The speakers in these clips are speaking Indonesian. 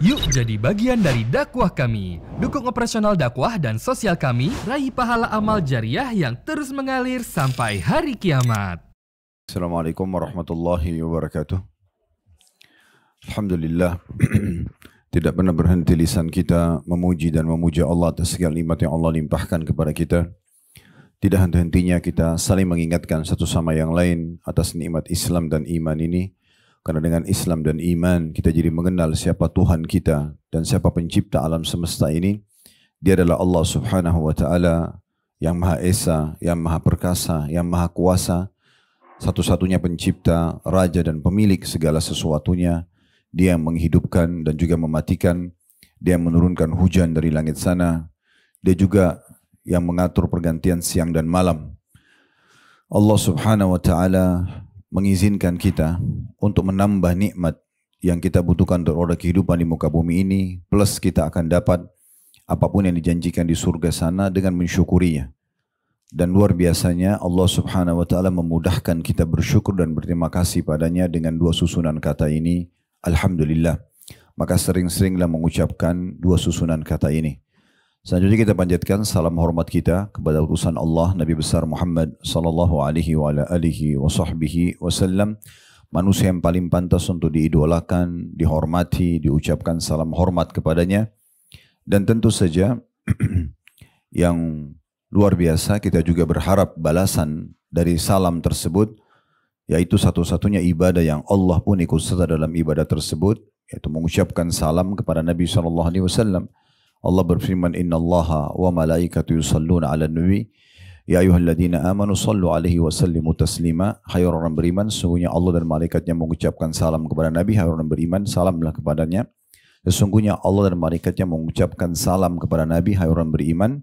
Yuk jadi bagian dari dakwah kami. Dukung operasional dakwah dan sosial kami, raih pahala amal jariah yang terus mengalir sampai hari kiamat. Assalamualaikum warahmatullahi wabarakatuh. Alhamdulillah, tidak pernah berhenti lisan kita memuji dan memuja Allah atas segala nikmat yang Allah limpahkan kepada kita. Tidak henti-hentinya kita saling mengingatkan satu sama yang lain atas nikmat Islam dan iman ini. Karena dengan Islam dan iman kita jadi mengenal siapa Tuhan kita dan siapa pencipta alam semesta ini. Dia adalah Allah Subhanahu wa Ta'ala yang Maha Esa, yang Maha Perkasa, yang Maha Kuasa, satu-satunya pencipta, raja dan pemilik segala sesuatunya. Dia yang menghidupkan dan juga mematikan. Dia yang menurunkan hujan dari langit sana. Dia juga yang mengatur pergantian siang dan malam. Allah Subhanahu wa Ta'ala mengizinkan kita untuk menambah nikmat yang kita butuhkan untuk roda kehidupan di muka bumi ini, plus kita akan dapat apapun yang dijanjikan di surga sana dengan mensyukurinya. Dan luar biasanya Allah Subhanahu wa Ta'ala memudahkan kita bersyukur dan berterima kasih padanya dengan dua susunan kata ini, Alhamdulillah. Maka sering-seringlah mengucapkan dua susunan kata ini. Selanjutnya kita panjatkan salam hormat kita kepada utusan Allah Nabi besar Muhammad sallallahu alaihi wa ala alihi wa sahbihi wasallam, manusia yang paling pantas untuk diidolakan, dihormati, diucapkan salam hormat kepadanya. Dan tentu saja yang luar biasa kita juga berharap balasan dari salam tersebut, yaitu satu-satunya ibadah yang Allah pun ikut serta dalam ibadah tersebut, yaitu mengucapkan salam kepada Nabi sallallahu alaihi wasallam. Allah berfirman, Inna Allaha wa malaikatu yusalluna ala nabi ya ayuhalladzina amanu sallu alaihi wa sallimu taslima. Hai orang beriman, sesungguhnya Allah dan malaikatnya mengucapkan salam kepada Nabi. Hai orang beriman, salamlah kepadanya. Sesungguhnya Allah dan malaikatnya mengucapkan salam kepada Nabi. Hai orang beriman,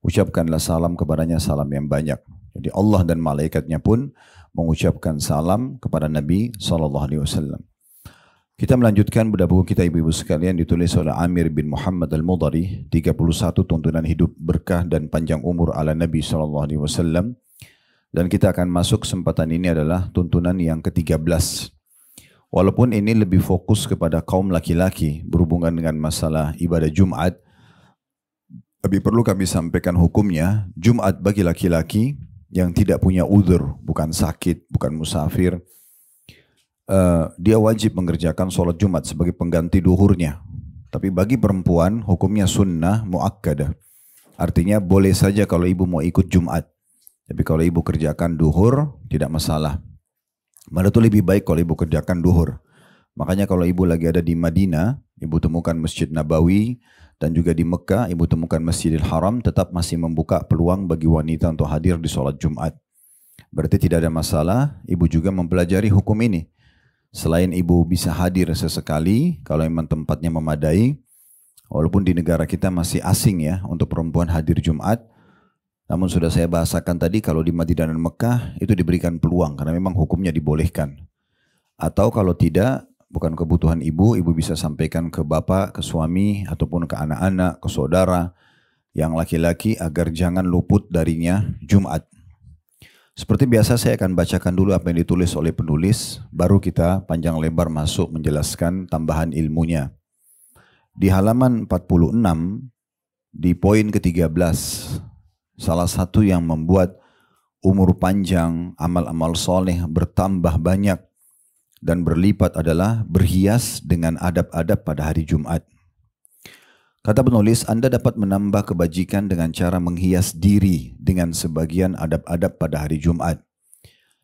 ucapkanlah salam kepadanya salam yang banyak. Jadi Allah dan malaikatnya pun mengucapkan salam kepada Nabi sallallahu alaihi wasallam. Kita melanjutkan bedah buku kita ibu-ibu sekalian, ditulis oleh Amir bin Muhammad Al-Mudhari, 31 tuntunan hidup berkah dan panjang umur ala Nabi SAW. Dan kita akan masuk kesempatan ini adalah tuntunan yang ke-13. Walaupun ini lebih fokus kepada kaum laki-laki berhubungan dengan masalah ibadah Jumat, tapi perlu kami sampaikan hukumnya. Jumat bagi laki-laki yang tidak punya uzur, bukan sakit, bukan musafir, dia wajib mengerjakan sholat Jumat sebagai pengganti duhurnya. Tapi bagi perempuan hukumnya sunnah muakkadah. Artinya boleh saja kalau ibu mau ikut Jumat. Tapi kalau ibu kerjakan duhur tidak masalah. Malah itu lebih baik kalau ibu kerjakan duhur. Makanya kalau ibu lagi ada di Madinah, ibu temukan Masjid Nabawi, dan juga di Mekah ibu temukan Masjidil Haram, tetap masih membuka peluang bagi wanita untuk hadir di sholat Jumat. Berarti tidak ada masalah ibu juga mempelajari hukum ini. Selain ibu bisa hadir sesekali, kalau memang tempatnya memadai, walaupun di negara kita masih asing ya untuk perempuan hadir Jumat, namun sudah saya bahasakan tadi kalau di Madinah dan Mekah itu diberikan peluang karena memang hukumnya dibolehkan. Atau kalau tidak, bukan kebutuhan ibu bisa sampaikan ke bapak, ke suami, ataupun ke anak-anak, ke saudara yang laki-laki agar jangan luput darinya Jumat. Seperti biasa saya akan bacakan dulu apa yang ditulis oleh penulis, baru kita panjang lebar masuk menjelaskan tambahan ilmunya. Di halaman 46, di poin ke-13, salah satu yang membuat umur panjang, amal-amal soleh bertambah banyak dan berlipat adalah berhias dengan adab-adab pada hari Jumat. Kata penulis, Anda dapat menambah kebajikan dengan cara menghias diri dengan sebagian adab-adab pada hari Jumat.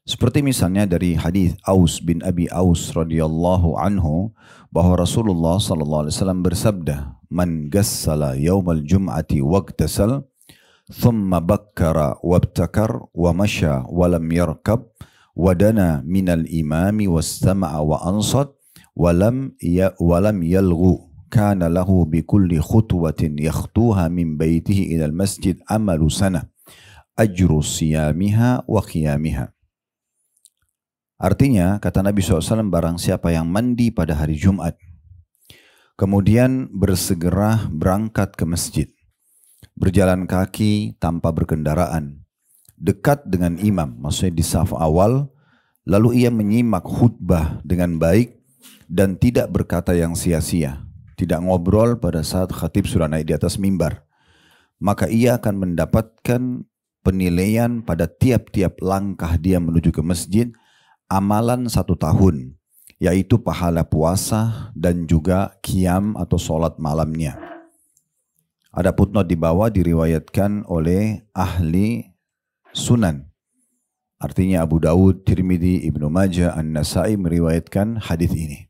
Seperti misalnya dari hadis Aus bin Abi Aus radhiyallahu anhu bahwa Rasulullah sallallahu alaihi wasallam bersabda, "Man gassala yaumal jum'ati waqtasal, thumma bakkara wabtakar wa masya wa lam yarkab wa dana minal imami wastama'a wa ansat wa lam yalghu." Kana lahu bi kulli khutwatin yakhtuha min baitihi ila al-masjid amalu sana ajru siyamiha wa qiyamiha. Artinya, kata Nabi SAW, barang siapa yang mandi pada hari Jumat, kemudian bersegera berangkat ke masjid, berjalan kaki tanpa berkendaraan, dekat dengan imam, maksudnya di saf awal, lalu ia menyimak khutbah dengan baik dan tidak berkata yang sia-sia, tidak ngobrol pada saat khatib sudah naik di atas mimbar, maka ia akan mendapatkan penilaian pada tiap-tiap langkah dia menuju ke masjid, amalan 1 tahun, yaitu pahala puasa dan juga qiyam atau sholat malamnya. Ada footnote di bawah diriwayatkan oleh ahli sunan. Artinya Abu Dawud, Tirmidzi, Ibnu Majah, An-Nasai meriwayatkan hadis ini.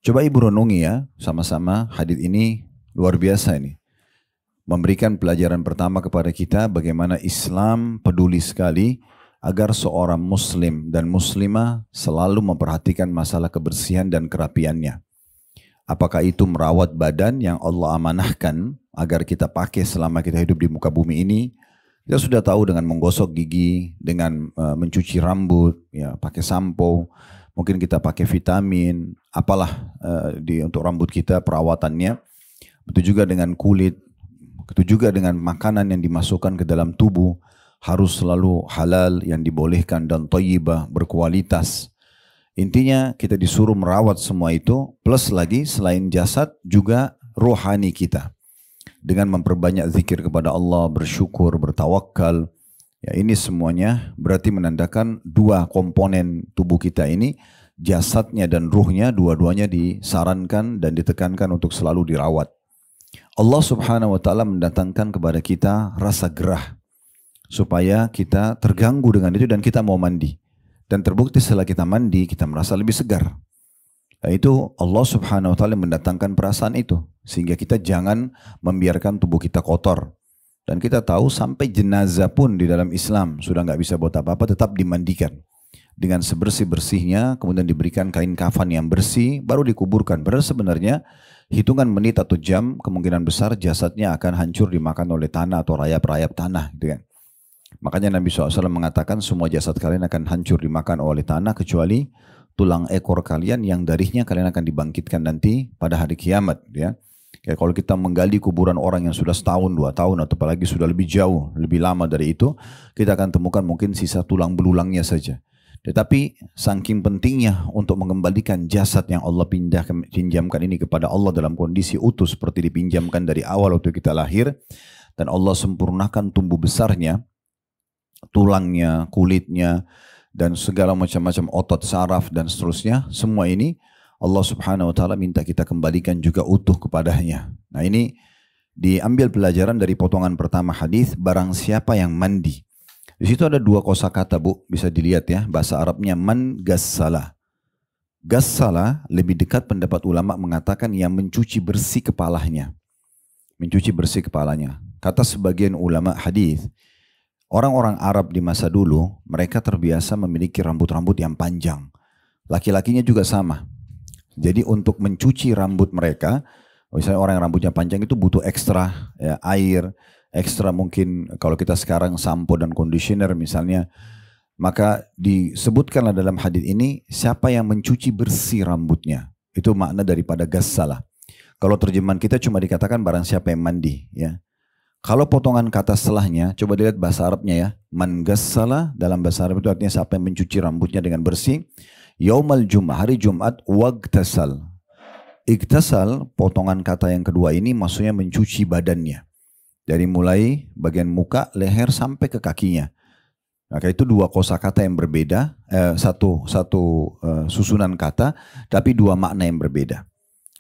Coba ibu renungi ya, sama-sama hadis ini luar biasa ini. Memberikan pelajaran pertama kepada kita bagaimana Islam peduli sekali agar seorang muslim dan muslimah selalu memperhatikan masalah kebersihan dan kerapiannya. Apakah itu merawat badan yang Allah amanahkan agar kita pakai selama kita hidup di muka bumi ini. Kita sudah tahu dengan menggosok gigi, dengan mencuci rambut, ya, pakai sampo, mungkin kita pakai vitamin, apalah untuk rambut kita perawatannya. Begitu juga dengan kulit, begitu juga dengan makanan yang dimasukkan ke dalam tubuh, harus selalu halal yang dibolehkan dan thayyibah, berkualitas. Intinya kita disuruh merawat semua itu, plus lagi selain jasad juga rohani kita. Dengan memperbanyak zikir kepada Allah, bersyukur, bertawakal. Ya, ini semuanya berarti menandakan 2 komponen tubuh kita ini, jasadnya dan ruhnya, dua-duanya disarankan dan ditekankan untuk selalu dirawat. Allah Subhanahu wa Ta'ala mendatangkan kepada kita rasa gerah supaya kita terganggu dengan itu dan kita mau mandi. Dan terbukti setelah kita mandi, kita merasa lebih segar. Nah, itu Allah Subhanahu wa Ta'ala mendatangkan perasaan itu. Sehingga kita jangan membiarkan tubuh kita kotor. Dan kita tahu sampai jenazah pun di dalam Islam sudah nggak bisa buat apa-apa, tetap dimandikan. Dengan sebersih-bersihnya, kemudian diberikan kain kafan yang bersih, baru dikuburkan. Padahal sebenarnya hitungan menit atau jam, kemungkinan besar jasadnya akan hancur dimakan oleh tanah atau rayap-rayap tanah. Gitu kan. Makanya Nabi SAW mengatakan semua jasad kalian akan hancur dimakan oleh tanah kecuali tulang ekor kalian yang darihnya kalian akan dibangkitkan nanti pada hari kiamat. Ya. Kayak kalau kita menggali kuburan orang yang sudah 1 tahun, 2 tahun atau apalagi sudah lebih jauh, lebih lama dari itu, kita akan temukan mungkin sisa tulang belulangnya saja. Tetapi saking pentingnya untuk mengembalikan jasad yang Allah pinjamkan ini kepada Allah dalam kondisi utuh seperti dipinjamkan dari awal waktu kita lahir, dan Allah sempurnakan tumbuh besarnya, tulangnya, kulitnya, dan segala macam-macam otot saraf dan seterusnya, semua ini Allah Subhanahu wa Ta'ala minta kita kembalikan juga utuh kepadanya. Nah, ini diambil pelajaran dari potongan pertama hadis, barang siapa yang mandi. Di situ ada 2 kosakata, Bu, bisa dilihat ya, bahasa Arabnya man gassala. Gassala lebih dekat pendapat ulama mengatakan yang mencuci bersih kepalanya. Mencuci bersih kepalanya. Kata sebagian ulama hadis, orang-orang Arab di masa dulu, mereka terbiasa memiliki rambut-rambut yang panjang. Laki-lakinya juga sama. Jadi untuk mencuci rambut mereka, misalnya orang yang rambutnya panjang itu butuh ekstra ya, air, ekstra mungkin kalau kita sekarang sampo dan conditioner misalnya. Maka disebutkanlah dalam hadis ini, siapa yang mencuci bersih rambutnya. Itu makna daripada gassalah. Kalau terjemahan kita cuma dikatakan barang siapa yang mandi. Ya. Kalau potongan kata setelahnya, coba dilihat bahasa Arabnya ya. Man gassala dalam bahasa Arab itu artinya siapa yang mencuci rambutnya dengan bersih. Yaumal Jum'ah, hari Jumat, wagtasal. Iktasal, potongan kata yang kedua ini maksudnya mencuci badannya. Dari mulai bagian muka, leher sampai ke kakinya. Maka itu 2 kosakata yang berbeda, satu susunan kata, tapi 2 makna yang berbeda.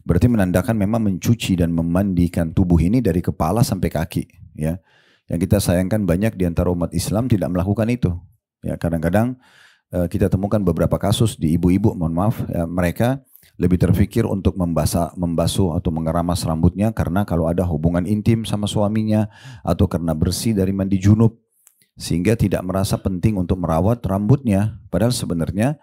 Berarti menandakan memang mencuci dan memandikan tubuh ini dari kepala sampai kaki. Ya. Yang kita sayangkan banyak di antara umat Islam tidak melakukan itu. Ya, kadang-kadang kita temukan beberapa kasus di ibu-ibu, mohon maaf, ya, mereka lebih terfikir untuk membasuh atau mengeramas rambutnya karena kalau ada hubungan intim sama suaminya atau karena bersih dari mandi junub. Sehingga tidak merasa penting untuk merawat rambutnya. Padahal sebenarnya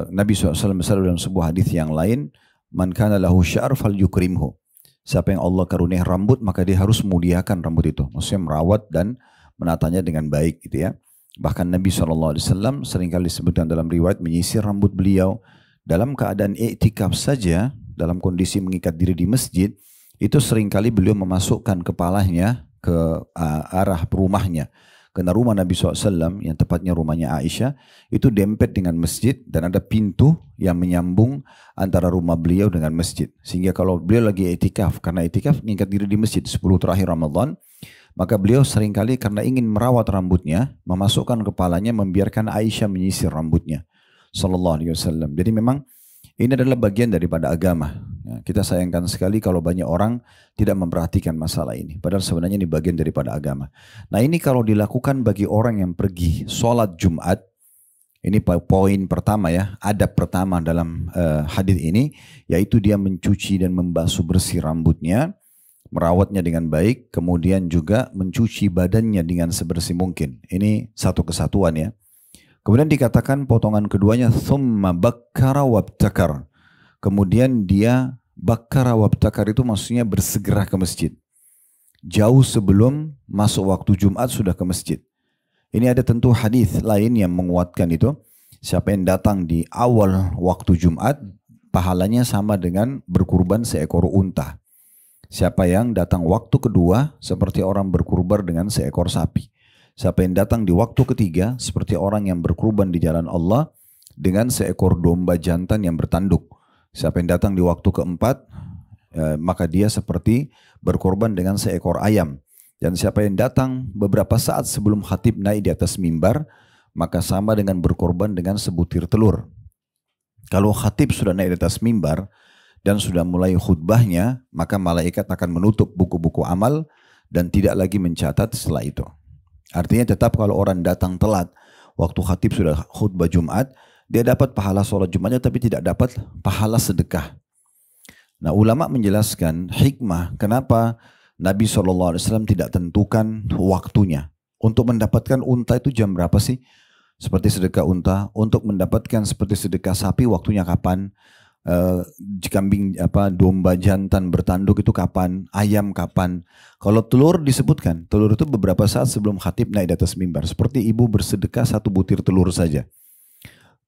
Nabi SAW dalam sebuah hadis yang lain, man kana lahu sya'ar falyukrimhu. Siapa yang Allah karuniai rambut maka dia harus muliakan rambut itu. Maksudnya merawat dan menatanya dengan baik gitu ya. Bahkan Nabi SAW seringkali disebutkan dalam riwayat menyisir rambut beliau dalam keadaan iktikaf saja, dalam kondisi mengikat diri di masjid, itu seringkali beliau memasukkan kepalanya ke arah rumahnya. Karena rumah Nabi SAW, yang tepatnya rumahnya Aisyah, itu dempet dengan masjid dan ada pintu yang menyambung antara rumah beliau dengan masjid. Sehingga kalau beliau lagi itikaf, karena itikaf mengingat diri di masjid 10 terakhir Ramadan, maka beliau seringkali karena ingin merawat rambutnya, memasukkan kepalanya, membiarkan Aisyah menyisir rambutnya. Sallallahu alaihi wasallam. Jadi memang ini adalah bagian daripada agama. Ya, kita sayangkan sekali kalau banyak orang tidak memperhatikan masalah ini. Padahal sebenarnya ini bagian daripada agama. Nah ini kalau dilakukan bagi orang yang pergi sholat Jumat, ini poin pertama ya, adab pertama dalam hadis ini, yaitu dia mencuci dan membasuh bersih rambutnya, merawatnya dengan baik, kemudian juga mencuci badannya dengan sebersih mungkin. Ini satu kesatuan ya. Kemudian dikatakan potongan keduanya, thumma bakkara wabtakar. Kemudian dia bakkara wabtakar itu maksudnya bersegera ke masjid. Jauh sebelum masuk waktu Jumat sudah ke masjid. Ini ada tentu hadis lain yang menguatkan itu. Siapa yang datang di awal waktu Jumat, pahalanya sama dengan berkurban seekor unta. Siapa yang datang waktu kedua, seperti orang berkurban dengan seekor sapi. Siapa yang datang di waktu ketiga, seperti orang yang berkurban di jalan Allah dengan seekor domba jantan yang bertanduk. Siapa yang datang di waktu keempat, maka dia seperti berkorban dengan seekor ayam. Dan siapa yang datang beberapa saat sebelum khatib naik di atas mimbar, maka sama dengan berkorban dengan sebutir telur. Kalau khatib sudah naik di atas mimbar dan sudah mulai khutbahnya, maka malaikat akan menutup buku-buku amal dan tidak lagi mencatat setelah itu. Artinya tetap kalau orang datang telat, waktu khatib sudah khutbah Jumat, dia dapat pahala sholat Jumatnya tapi tidak dapat pahala sedekah. Nah ulama menjelaskan hikmah kenapa Nabi SAW tidak tentukan waktunya. Untuk mendapatkan unta itu jam berapa sih? Seperti sedekah unta. Untuk mendapatkan seperti sedekah sapi waktunya kapan? Kambing domba jantan bertanduk itu kapan, ayam kapan. Kalau telur disebutkan, telur itu beberapa saat sebelum khatib naik di atas mimbar, seperti ibu bersedekah 1 butir telur saja.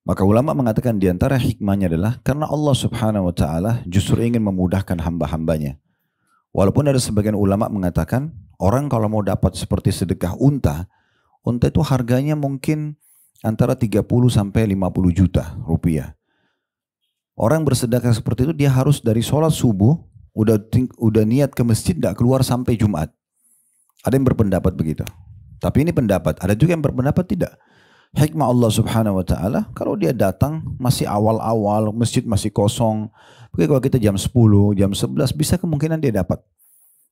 Maka ulama mengatakan diantara hikmahnya adalah karena Allah Subhanahu wa taala justru ingin memudahkan hamba-hambanya. Walaupun ada sebagian ulama mengatakan orang kalau mau dapat seperti sedekah unta itu harganya mungkin antara 30 sampai 50 juta rupiah. Orang bersedekah seperti itu dia harus dari sholat subuh udah niat ke masjid tidak keluar sampai Jumat. Ada yang berpendapat begitu. Tapi ini pendapat. Ada juga yang berpendapat tidak. Hikmah Allah Subhanahu Wa Taala kalau dia datang masih awal-awal masjid masih kosong. Oke, kalau kita jam 10, jam 11 bisa kemungkinan dia dapat.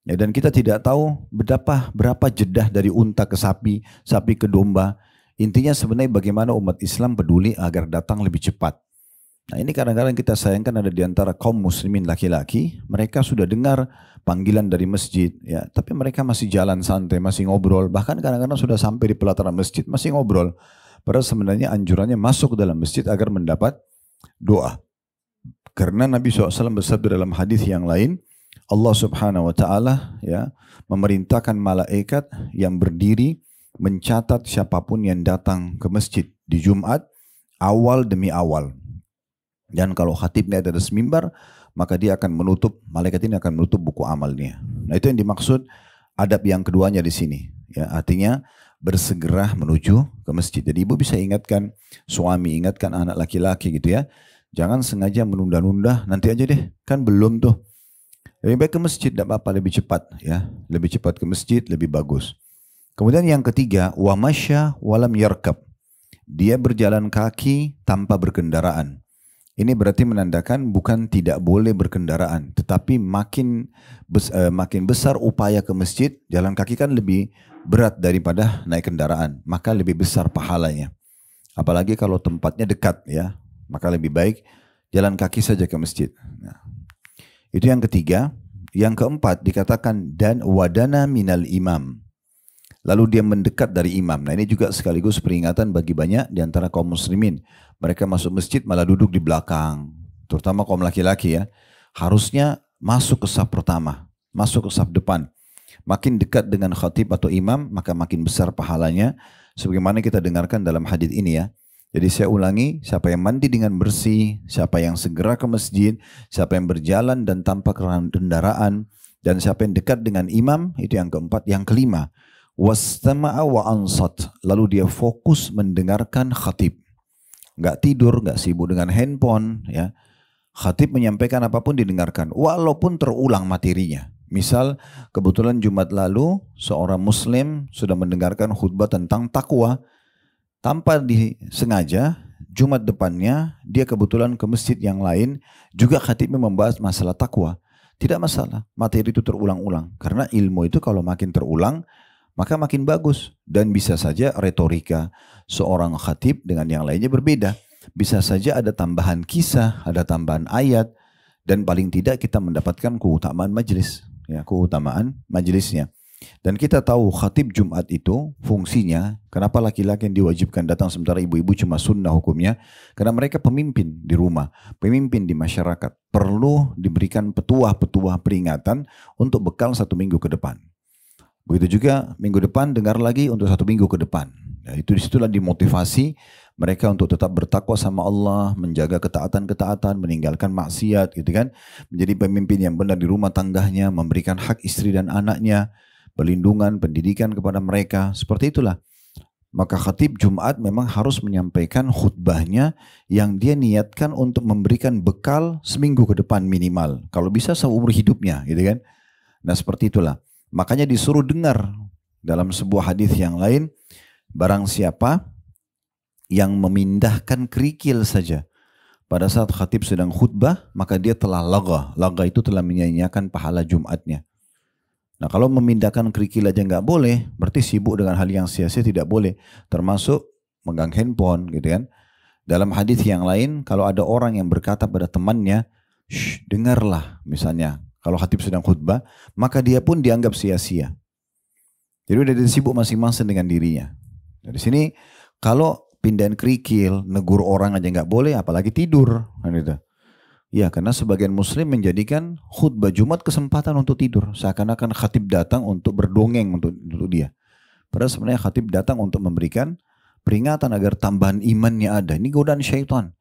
Ya, dan kita tidak tahu berapa jedah dari unta ke sapi, sapi ke domba. Intinya sebenarnya bagaimana umat Islam peduli agar datang lebih cepat. Nah ini kadang-kadang kita sayangkan ada di antara kaum muslimin laki-laki, mereka sudah dengar panggilan dari masjid, ya, tapi mereka masih jalan santai, masih ngobrol, bahkan kadang-kadang sudah sampai di pelataran masjid masih ngobrol. Padahal sebenarnya anjurannya masuk ke dalam masjid agar mendapat doa. Karena Nabi SAW bersabda dalam hadis yang lain, Allah Subhanahu Wa Taala ya memerintahkan malaikat yang berdiri mencatat siapapun yang datang ke masjid di Jumat awal demi awal. Dan kalau khatib naik atas mimbar, maka dia akan menutup, malaikat ini akan menutup buku amalnya. Nah itu yang dimaksud adab yang keduanya di sini. Ya, artinya bersegera menuju ke masjid. Jadi ibu bisa ingatkan suami, ingatkan anak laki-laki gitu ya. Jangan sengaja menunda-nunda, nanti aja deh, kan belum tuh. Lebih baik ke masjid, tidak apa-apa, lebih cepat ya. Lebih cepat ke masjid, lebih bagus. Kemudian yang ketiga, wa masya walam yarkab. Dia berjalan kaki tanpa berkendaraan. Ini berarti menandakan bukan tidak boleh berkendaraan, tetapi makin besar upaya ke masjid, jalan kaki kan lebih berat daripada naik kendaraan, maka lebih besar pahalanya. Apalagi kalau tempatnya dekat ya, maka lebih baik jalan kaki saja ke masjid. Nah, itu yang ketiga. Yang keempat dikatakan dan wadana minal imam. Lalu dia mendekat dari imam. Nah ini juga sekaligus peringatan bagi banyak di antara kaum muslimin. Mereka masuk masjid malah duduk di belakang. Terutama kaum laki-laki ya. Harusnya masuk ke saf pertama. Masuk ke saf depan. Makin dekat dengan khatib atau imam maka makin besar pahalanya. Sebagaimana kita dengarkan dalam hadis ini ya. Jadi saya ulangi, siapa yang mandi dengan bersih, siapa yang segera ke masjid, siapa yang berjalan dan tanpa kendaraan, dan siapa yang dekat dengan imam, itu yang keempat. Yang kelima, wastama'a wa ansat, lalu dia fokus mendengarkan khatib. Nggak tidur, nggak sibuk dengan handphone, ya. Khatib menyampaikan apapun didengarkan, walaupun terulang materinya. Misal kebetulan Jumat lalu seorang Muslim sudah mendengarkan khutbah tentang takwa, tanpa disengaja Jumat depannya dia kebetulan ke masjid yang lain juga khatibnya membahas masalah takwa. Tidak masalah, materi itu terulang-ulang, karena ilmu itu kalau makin terulang maka makin bagus. Dan bisa saja retorika seorang khatib dengan yang lainnya berbeda. Bisa saja ada tambahan kisah, ada tambahan ayat, dan paling tidak kita mendapatkan keutamaan majelis, ya, keutamaan majelisnya. Dan kita tahu khatib Jumat itu fungsinya, kenapa laki-laki yang diwajibkan datang sementara ibu-ibu cuma sunnah hukumnya, karena mereka pemimpin di rumah, pemimpin di masyarakat, perlu diberikan petuah-petuah peringatan untuk bekal 1 minggu ke depan. Begitu juga minggu depan dengar lagi untuk 1 minggu ke depan. Ya, itu disitulah dimotivasi mereka untuk tetap bertakwa sama Allah, menjaga ketaatan-ketaatan, meninggalkan maksiat, gitu kan. Menjadi pemimpin yang benar di rumah tangganya, memberikan hak istri dan anaknya, perlindungan, pendidikan kepada mereka. Seperti itulah. Maka khatib Jumat memang harus menyampaikan khutbahnya yang dia niatkan untuk memberikan bekal seminggu ke depan minimal. Kalau bisa seumur hidupnya, gitu kan. Nah seperti itulah. Makanya disuruh dengar dalam sebuah hadis yang lain, barang siapa yang memindahkan kerikil saja pada saat khatib sedang khutbah, maka dia telah laga. Laga itu telah menyanyiakan pahala Jumatnya. Nah kalau memindahkan kerikil aja nggak boleh, berarti sibuk dengan hal yang sia-sia tidak boleh. Termasuk megang handphone, gitu kan. Dalam hadis yang lain, kalau ada orang yang berkata pada temannya, shh, dengarlah misalnya. Kalau khatib sedang khutbah, maka dia pun dianggap sia-sia. Jadi udah sibuk masing-masing dengan dirinya. Dari sini, kalau pindahin kerikil, negur orang aja nggak boleh, apalagi tidur. Gitu. Ya, karena sebagian Muslim menjadikan khutbah Jumat kesempatan untuk tidur. Seakan-akan khatib datang untuk berdongeng untuk dia. Padahal sebenarnya khatib datang untuk memberikan peringatan agar tambahan imannya ada. Ini godaan syaitan.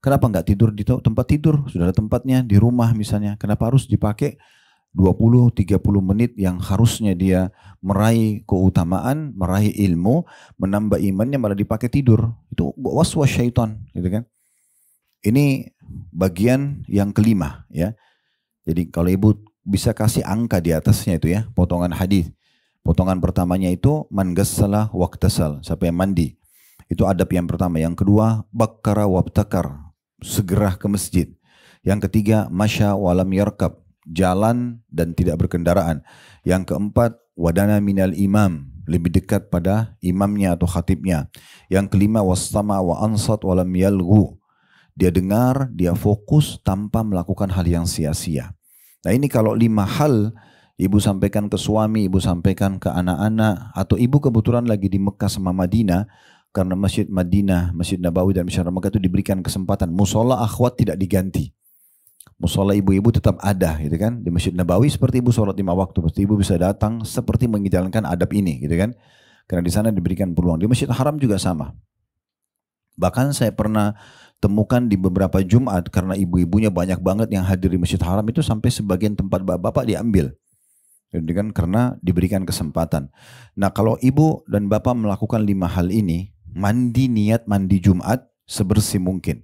Kenapa nggak tidur di tempat tidur? Sudah ada tempatnya di rumah misalnya. Kenapa harus dipakai 20-30 menit yang harusnya dia meraih keutamaan, meraih ilmu, menambah imannya malah dipakai tidur? Itu waswas syaitan, gitu kan? Ini bagian yang kelima, ya. Jadi kalau ibu bisa kasih angka di atasnya itu ya, potongan hadis. Potongan pertamanya itu man ghassala waqtasal, siapa yang mandi. Itu adab yang pertama. Yang kedua, bakkara wabtakar, segera ke masjid. Yang ketiga, masya walam yarkab, jalan dan tidak berkendaraan. Yang keempat, wadana minal imam, lebih dekat pada imamnya atau khatibnya. Yang kelima, wastama wa ansat walam yalghu, dia dengar, dia fokus tanpa melakukan hal yang sia-sia. Nah ini kalau 5 hal ibu sampaikan ke suami, ibu sampaikan ke anak-anak, atau ibu kebetulan lagi di Mekah sama Madinah, karena Masjid Madinah, Masjid Nabawi dan Masjid Mekah itu diberikan kesempatan. Musola akhwat tidak diganti. Musola ibu-ibu tetap ada, gitu kan. Di Masjid Nabawi seperti ibu sholat 5 waktu, pasti ibu bisa datang seperti menjalankan adab ini, gitu kan. Karena di sana diberikan peluang. Di Masjid Haram juga sama. Bahkan saya pernah temukan di beberapa Jumat, karena ibu-ibunya banyak banget yang hadir di Masjid Haram itu sampai sebagian tempat bapak-bapak diambil. Jadi kan karena diberikan kesempatan. Nah kalau ibu dan bapak melakukan 5 hal ini, mandi niat mandi Jumat sebersih mungkin.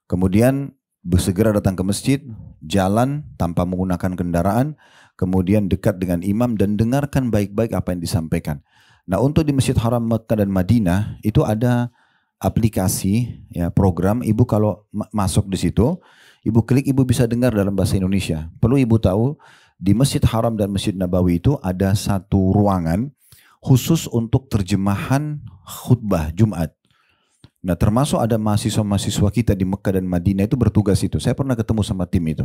Kemudian segera datang ke masjid, jalan tanpa menggunakan kendaraan, kemudian dekat dengan imam dan dengarkan baik-baik apa yang disampaikan. Nah untuk di Masjid Haram Mekah dan Madinah itu ada aplikasi, ya program. Ibu kalau masuk di situ, ibu klik, ibu bisa dengar dalam bahasa Indonesia. Perlu ibu tahu di Masjid Haram dan Masjid Nabawi itu ada satu ruangan khusus untuk terjemahan khutbah Jumat. Nah termasuk ada mahasiswa-mahasiswa kita di Mekah dan Madinah itu bertugas itu. Saya pernah ketemu sama tim itu.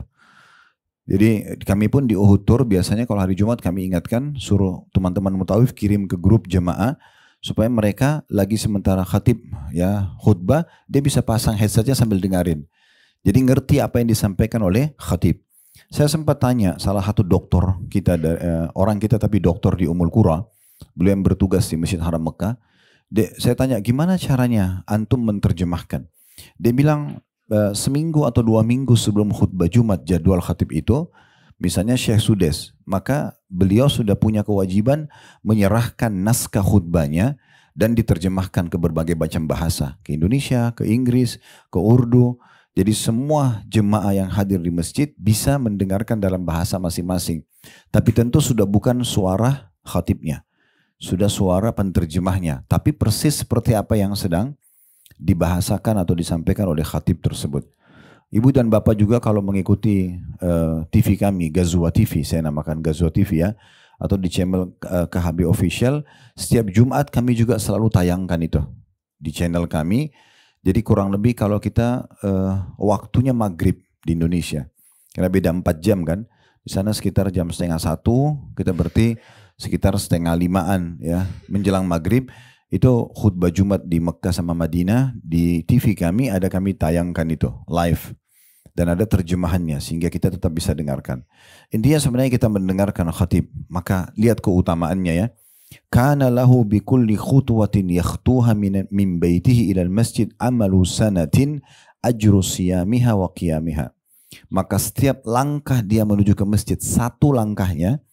Jadi kami pun di Uhud Tour biasanya kalau hari Jumat kami ingatkan, suruh teman-teman mutawif kirim ke grup jemaah supaya mereka lagi sementara khatib ya khutbah, dia bisa pasang headsetnya sambil dengarin. Jadi ngerti apa yang disampaikan oleh khatib. Saya sempat tanya salah satu dokter kita, orang kita tapi dokter di Ummul Qura, beliau yang bertugas di Masjid Haram Mekah. Saya tanya gimana caranya antum menerjemahkan. Dia bilang seminggu atau 2 minggu sebelum khutbah Jumat jadwal khatib itu, misalnya Syekh Sudes, maka beliau sudah punya kewajiban menyerahkan naskah khutbahnya dan diterjemahkan ke berbagai macam bahasa, ke Indonesia, ke Inggris, ke Urdu. Jadi semua jemaah yang hadir di masjid bisa mendengarkan dalam bahasa masing-masing. Tapi tentu sudah bukan suara khatibnya, sudah suara penterjemahnya. Tapi persis seperti apa yang sedang dibahasakan atau disampaikan oleh khatib tersebut. Ibu dan bapak juga kalau mengikuti TV kami, Gazwa TV, saya namakan Gazwa TV ya, atau di channel KHB Official, setiap Jumat kami juga selalu tayangkan itu di channel kami. Jadi kurang lebih kalau kita waktunya maghrib di Indonesia, karena beda 4 jam kan, di sana sekitar jam 12:30, kita berarti sekitar 4:30 ya, menjelang maghrib. Itu khutbah Jumat di Mekah sama Madinah, di TV kami ada kami tayangkan itu live. Dan ada terjemahannya sehingga kita tetap bisa dengarkan. Intinya sebenarnya kita mendengarkan khatib. Maka lihat keutamaannya ya. Kana lahu bikulli khutwatin yakhtuha min baitihi ilal masjid amalu sanatin ajru siyamiha wa qiyamiha. Maka setiap langkah dia menuju ke masjid, satu langkahnya,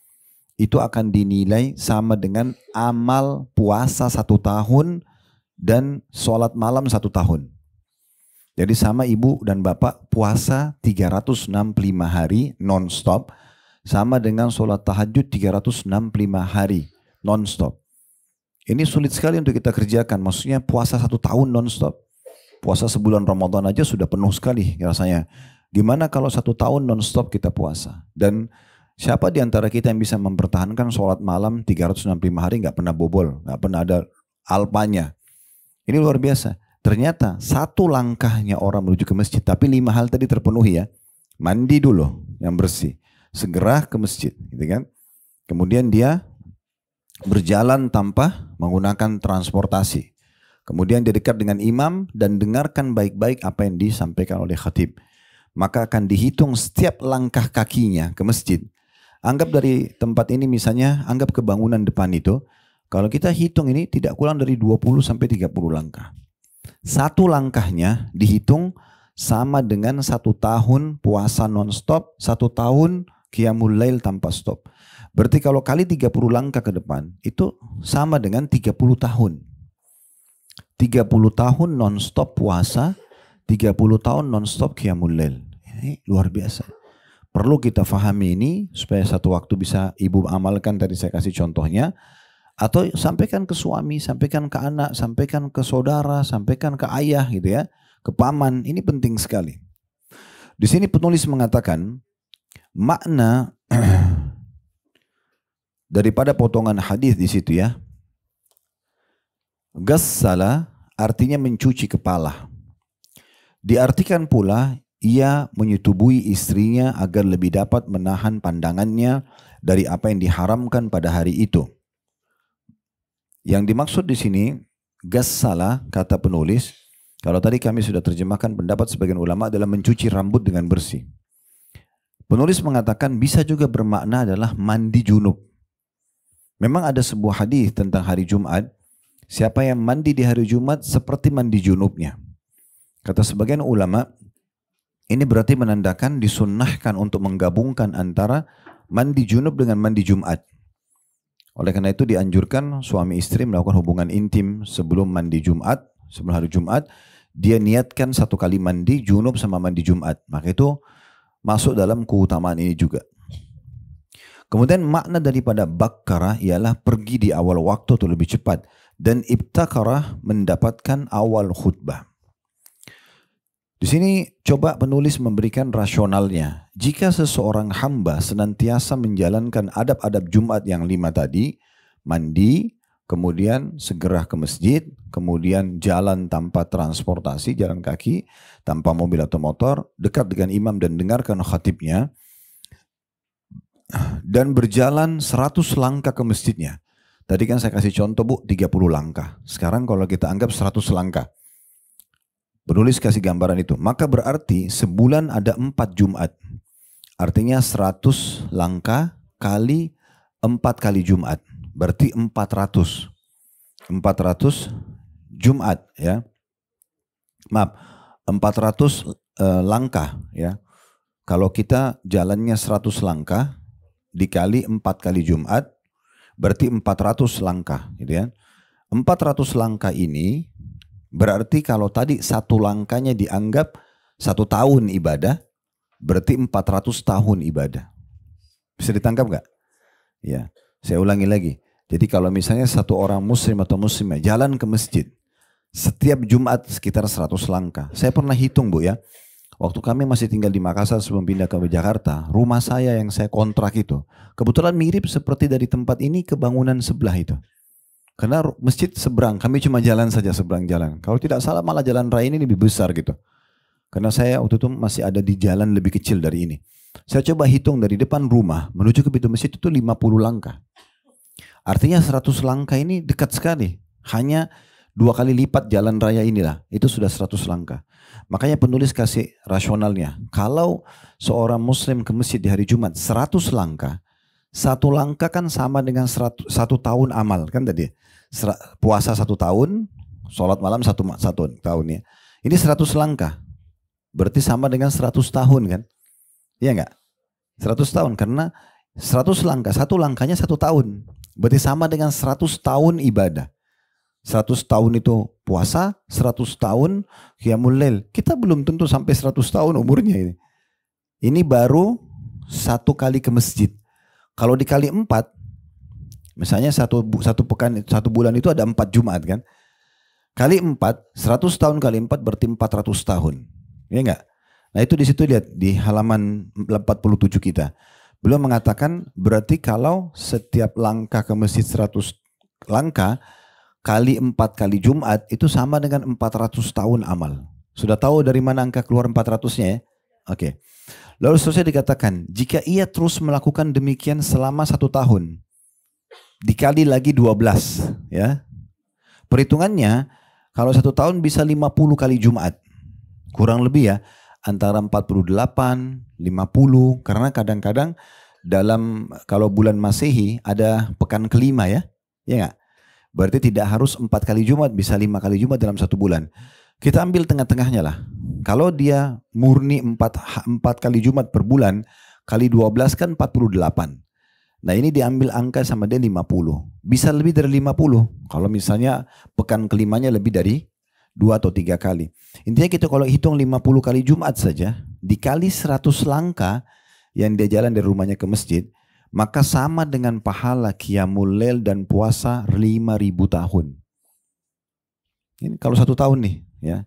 itu akan dinilai sama dengan amal puasa 1 tahun dan sholat malam 1 tahun. Jadi sama ibu dan bapak puasa 365 hari non-stop, sama dengan sholat tahajud 365 hari non-stop. Ini sulit sekali untuk kita kerjakan, maksudnya puasa 1 tahun non-stop. Puasa sebulan Ramadan aja sudah penuh sekali rasanya. Gimana kalau 1 tahun non-stop kita puasa? Dan siapa di antara kita yang bisa mempertahankan sholat malam 365 hari nggak pernah bobol, nggak pernah ada alpanya? Ini luar biasa. Ternyata 1 langkahnya orang menuju ke masjid, tapi 5 hal tadi terpenuhi ya. Mandi dulu yang bersih, segera ke masjid, gitu kan? Kemudian dia berjalan tanpa menggunakan transportasi. Kemudian dia dekat dengan imam dan dengarkan baik-baik apa yang disampaikan oleh khatib. Maka akan dihitung setiap langkah kakinya ke masjid. Anggap dari tempat ini misalnya, anggap ke bangunan depan itu, kalau kita hitung ini tidak kurang dari 20 sampai 30 langkah. 1 langkahnya dihitung sama dengan 1 tahun puasa non-stop, 1 tahun qiyamul lail tanpa stop. Berarti kalau kali 30 langkah ke depan, itu sama dengan 30 tahun. 30 tahun non-stop puasa, 30 tahun non-stop qiyamul lail. Ini luar biasa. Perlu kita fahami ini supaya satu waktu bisa ibu amalkan, tadi saya kasih contohnya. Atau sampaikan ke suami, sampaikan ke anak, sampaikan ke saudara, sampaikan ke ayah gitu ya. Ke paman, ini penting sekali. Di sini penulis mengatakan makna daripada potongan hadis di situ ya. Ghassala artinya mencuci kepala. Diartikan pula ia menyetubui istrinya agar lebih dapat menahan pandangannya dari apa yang diharamkan pada hari itu. Yang dimaksud di sini, ghassala, kata penulis, kalau tadi kami sudah terjemahkan pendapat sebagian ulama adalah mencuci rambut dengan bersih. Penulis mengatakan bisa juga bermakna adalah mandi junub. Memang ada sebuah hadis tentang hari Jumat, siapa yang mandi di hari Jumat seperti mandi junubnya. Kata sebagian ulama, ini berarti menandakan disunnahkan untuk menggabungkan antara mandi junub dengan mandi Jumat. Oleh karena itu dianjurkan suami istri melakukan hubungan intim sebelum mandi Jumat, sebelum hari Jumat, dia niatkan 1 kali mandi junub sama mandi Jumat. Maka itu masuk dalam keutamaan ini juga. Kemudian makna daripada bakkara ialah pergi di awal waktu atau lebih cepat, dan ibtakara mendapatkan awal khutbah. Di sini coba penulis memberikan rasionalnya. Jika seseorang hamba senantiasa menjalankan adab-adab Jumat yang 5 tadi, mandi, kemudian segera ke masjid, kemudian jalan tanpa transportasi, jalan kaki, tanpa mobil atau motor, dekat dengan imam dan dengarkan khatibnya, dan berjalan 100 langkah ke masjidnya. Tadi kan saya kasih contoh Bu, 30 langkah. Sekarang kalau kita anggap 100 langkah. Penulis kasih gambaran itu. Maka berarti sebulan ada 4 Jumat. Artinya 100 langkah kali 4 kali Jumat. Berarti 400. 400 Jumat ya. Maaf, 400 langkah ya. kalau kita jalannya 100 langkah, dikali 4 kali Jumat, berarti 400 langkah. Gitu ya. 400 langkah ini, berarti kalau tadi satu langkahnya dianggap 1 tahun ibadah, berarti 400 tahun ibadah. Bisa ditangkap gak? Ya, saya ulangi lagi. Jadi kalau misalnya satu orang muslim atau muslimah jalan ke masjid, setiap Jumat sekitar 100 langkah. Saya pernah hitung Bu ya, waktu kami masih tinggal di Makassar sebelum pindah ke Jakarta, rumah saya yang saya kontrak itu, kebetulan mirip seperti dari tempat ini ke bangunan sebelah itu. Karena masjid seberang, kami cuma jalan saja seberang jalan. Kalau tidak salah malah jalan raya ini lebih besar gitu. Karena saya waktu itu masih ada di jalan lebih kecil dari ini. Saya coba hitung dari depan rumah menuju ke pintu masjid itu 50 langkah. Artinya 100 langkah ini dekat sekali. Hanya 2 kali lipat jalan raya inilah. Itu sudah 100 langkah. Makanya penulis kasih rasionalnya. Kalau seorang muslim ke masjid di hari Jumat 100 langkah. 1 langkah kan sama dengan 1 tahun amal. Kan tadi. Puasa 1 tahun. Sholat malam 1 tahun ya. Ini 100 langkah. Berarti sama dengan 100 tahun kan. Iya enggak? 100 tahun. Karena 100 langkah. 1 langkahnya 1 tahun. Berarti sama dengan 100 tahun ibadah. 100 tahun itu puasa, 100 tahun qiyamul lail. Kita belum tentu sampai 100 tahun umurnya ini. Ini baru 1 kali ke masjid. Kalau dikali 4, misalnya satu bulan itu ada 4 Jumat kan. Kali 4, 100 tahun kali 4 berarti 400 tahun. Ya enggak? Nah itu di situ lihat di halaman 47 kita. Beliau mengatakan berarti kalau setiap langkah ke masjid 100 langkah kali 4 kali Jumat itu sama dengan 400 tahun amal. Sudah tahu dari mana angka keluar 400-nya ya? Oke. Lalu seterusnya dikatakan jika ia terus melakukan demikian selama 1 tahun dikali lagi 12 ya. Perhitungannya kalau 1 tahun bisa 50 kali Jumat. Kurang lebih ya. Antara 48, 50, karena kadang-kadang dalam kalau bulan Masehi ada pekan kelima ya, ya nggak? Berarti tidak harus 4 kali Jumat, bisa 5 kali Jumat dalam 1 bulan. Kita ambil tengah-tengahnya lah. Kalau dia murni 4 kali Jumat per bulan, kali 12 kan 48. Nah ini diambil angka sama dia 50. Bisa lebih dari 50. Kalau misalnya pekan kelimanya lebih dari 2 atau 3 kali. Intinya kita kalau hitung 50 kali Jumat saja, dikali 100 langkah yang dia jalan dari rumahnya ke masjid, maka sama dengan pahala qiyamul lail dan puasa 5.000 tahun. Ini kalau 1 tahun nih. Ya.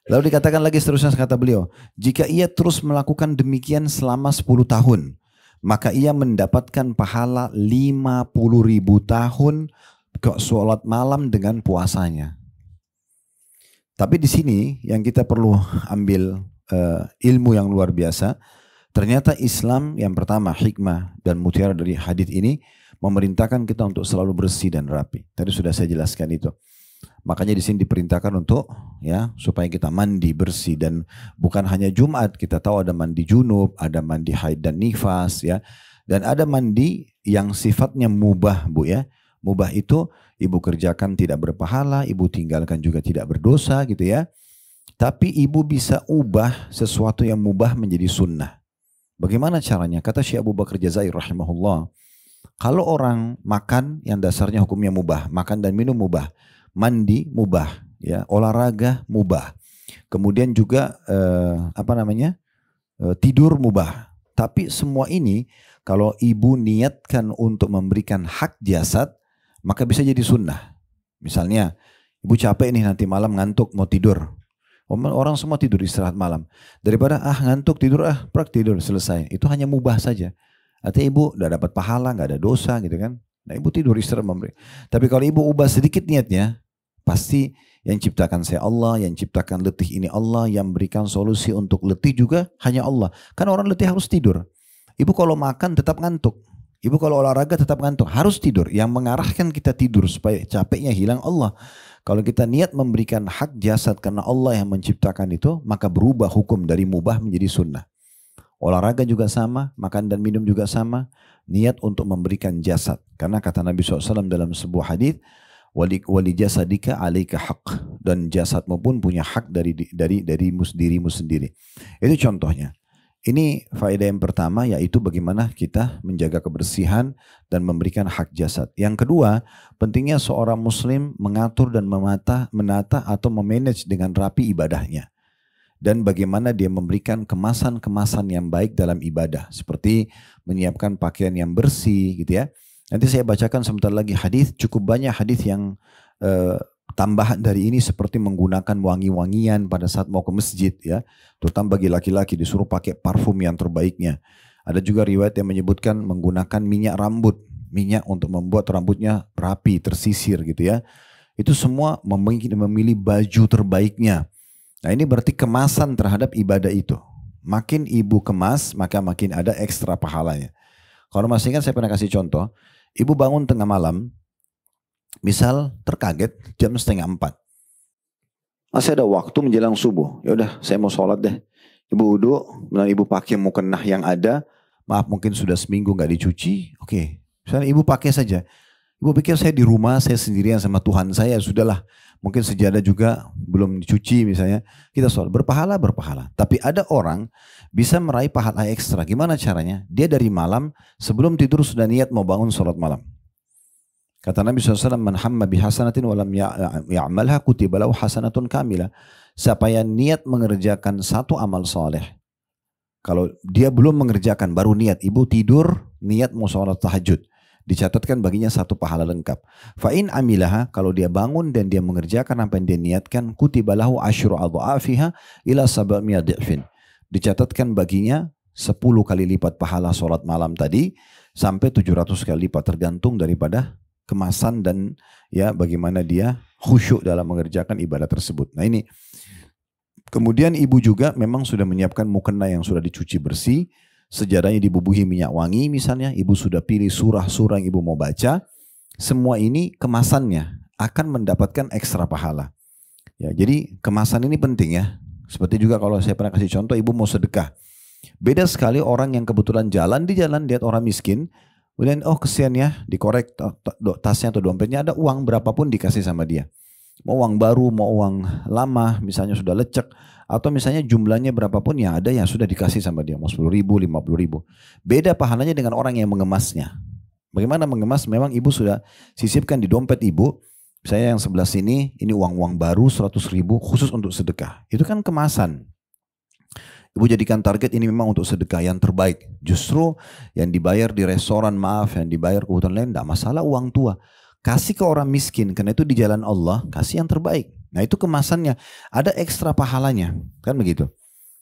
Lalu dikatakan lagi seterusnya kata beliau, jika ia terus melakukan demikian selama 10 tahun, maka ia mendapatkan pahala 50.000 tahun ke sholat malam dengan puasanya. Tapi di sini yang kita perlu ambil ilmu yang luar biasa. Ternyata Islam yang pertama hikmah dan mutiara dari hadis ini memerintahkan kita untuk selalu bersih dan rapi. Tadi sudah saya jelaskan itu. Makanya di sini diperintahkan untuk ya supaya kita mandi bersih dan bukan hanya Jumat, kita tahu ada mandi junub, ada mandi haid dan nifas ya. Dan ada mandi yang sifatnya mubah Bu ya. Mubah itu ibu kerjakan tidak berpahala, ibu tinggalkan juga tidak berdosa gitu ya. Tapi ibu bisa ubah sesuatu yang mubah menjadi sunnah. Bagaimana caranya? Kata Syekh Abu Bakar Jazair rahimahullah. Kalau orang makan yang dasarnya hukumnya mubah, makan dan minum mubah, mandi mubah, ya, olahraga mubah. Kemudian juga tidur mubah. Tapi semua ini kalau ibu niatkan untuk memberikan hak jasad, maka bisa jadi sunnah. Misalnya, ibu capek nih nanti malam ngantuk mau tidur. Orang semua tidur istirahat malam. Daripada ngantuk tidur tidur selesai. Itu hanya mubah saja. Artinya ibu udah dapat pahala, nggak ada dosa gitu kan. Nah ibu tidur istirahat memberi. Tapi kalau ibu ubah sedikit niatnya, pasti yang ciptakan saya Allah, yang ciptakan letih ini Allah, yang berikan solusi untuk letih juga hanya Allah. Kan orang letih harus tidur. Ibu kalau makan tetap ngantuk. Ibu kalau olahraga tetap ngantuk, harus tidur. Yang mengarahkan kita tidur supaya capeknya hilang Allah. Kalau kita niat memberikan hak jasad karena Allah yang menciptakan itu, maka berubah hukum dari mubah menjadi sunnah. Olahraga juga sama, makan dan minum juga sama. Niat untuk memberikan jasad. Karena kata Nabi SAW dalam sebuah hadis, wali jasadika alaika haq. Dan jasadmu pun punya hak dari dirimu sendiri. Itu contohnya. Ini faedah yang pertama, yaitu bagaimana kita menjaga kebersihan dan memberikan hak jasad. Yang kedua, pentingnya seorang muslim mengatur dan menata atau memanage dengan rapi ibadahnya. Dan bagaimana dia memberikan kemasan-kemasan yang baik dalam ibadah. Seperti menyiapkan pakaian yang bersih gitu ya. Nanti saya bacakan sebentar lagi hadis, cukup banyak hadis yang tambahan dari ini, seperti menggunakan wangi-wangian pada saat mau ke masjid ya, terutama bagi laki-laki disuruh pakai parfum yang terbaiknya. Ada juga riwayat yang menyebutkan menggunakan minyak rambut, minyak untuk membuat rambutnya rapi, tersisir gitu ya. Itu semua memilih baju terbaiknya. Nah ini berarti kemasan terhadap ibadah itu. Makin ibu kemas, maka makin ada ekstra pahalanya. Kalau masih ingat, saya pernah kasih contoh, ibu bangun tengah malam, misal terkaget jam 3:30. Masih ada waktu menjelang subuh. Ya udah, saya mau sholat deh. Ibu wudu, ibu pakai mukennah yang ada. Maaf, mungkin sudah seminggu nggak dicuci. Oke, misalnya ibu pakai saja. Ibu pikir saya di rumah, saya sendirian sama Tuhan saya. Sudahlah, mungkin sejadah juga belum dicuci misalnya. Kita sholat, berpahala. Tapi ada orang bisa meraih pahala ekstra. Gimana caranya? Dia dari malam, sebelum tidur sudah niat mau bangun sholat malam. Kata Nabi SAW, man hamma bihasanatin walam ya'malha kutiba lahu hasanatun kamilah. Siapa yang niat mengerjakan satu amal soleh, kalau dia belum mengerjakan, baru niat, ibu tidur, niat mau sholat tahajud, dicatatkan baginya satu pahala lengkap. Fa'in amilaha, kalau dia bangun dan dia mengerjakan apa yang dia niatkan, kutiba lahu asyru adha'afiha ila sab'mi'a di'fin. Dicatatkan baginya 10 kali lipat pahala sholat malam tadi, sampai 700 kali lipat, tergantung daripada kemasan dan ya bagaimana dia khusyuk dalam mengerjakan ibadah tersebut. Nah ini, kemudian ibu juga memang sudah menyiapkan mukena yang sudah dicuci bersih, sejadahnya dibubuhi minyak wangi misalnya, ibu sudah pilih surah-surah yang ibu mau baca, semua ini kemasannya akan mendapatkan ekstra pahala. Ya, jadi kemasan ini penting ya. Seperti juga kalau saya pernah kasih contoh, ibu mau sedekah. Beda sekali orang yang kebetulan jalan di jalan, lihat orang miskin, kemudian oh kesian ya, dikorek tasnya atau dompetnya, ada uang berapapun dikasih sama dia. Mau uang baru, mau uang lama, misalnya sudah lecek, atau misalnya jumlahnya berapapun yang ada yang sudah dikasih sama dia, mau 10 ribu, 50 ribu. Beda pahalanya dengan orang yang mengemasnya. Bagaimana mengemas? Memang ibu sudah sisipkan di dompet ibu, saya yang sebelah sini, ini uang-uang baru 100 ribu khusus untuk sedekah. Itu kan kemasan. Ibu jadikan target ini memang untuk sedekah yang terbaik. Justru yang dibayar di restoran, maaf, yang dibayar kebutuhan lain, tidak masalah uang tua. Kasih ke orang miskin, karena itu di jalan Allah, kasih yang terbaik. Nah itu kemasannya, ada ekstra pahalanya. Kan begitu.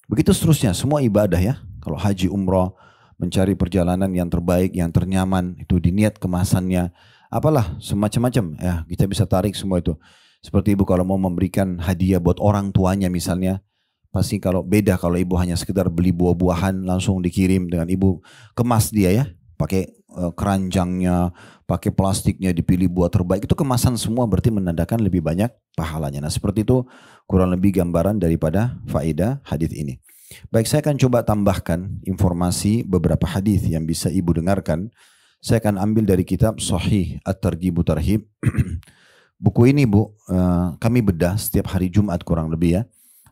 Begitu seterusnya, semua ibadah ya. Kalau haji, umrah, mencari perjalanan yang terbaik, yang ternyaman, itu diniat kemasannya. Apalah, semacam-macam. Ya, kita bisa tarik semua itu. Seperti ibu kalau mau memberikan hadiah buat orang tuanya misalnya, pasti kalau beda kalau ibu hanya sekedar beli buah-buahan langsung dikirim, dengan ibu kemas dia ya, pakai keranjangnya, pakai plastiknya, dipilih buah terbaik, itu kemasan semua, berarti menandakan lebih banyak pahalanya. Nah seperti itu kurang lebih gambaran daripada faedah hadis ini. Baik, saya akan coba tambahkan informasi beberapa hadis yang bisa ibu dengarkan. Saya akan ambil dari kitab Sahih At-Targhib Tarhib. Buku ini bu, kami bedah setiap hari Jumat kurang lebih ya.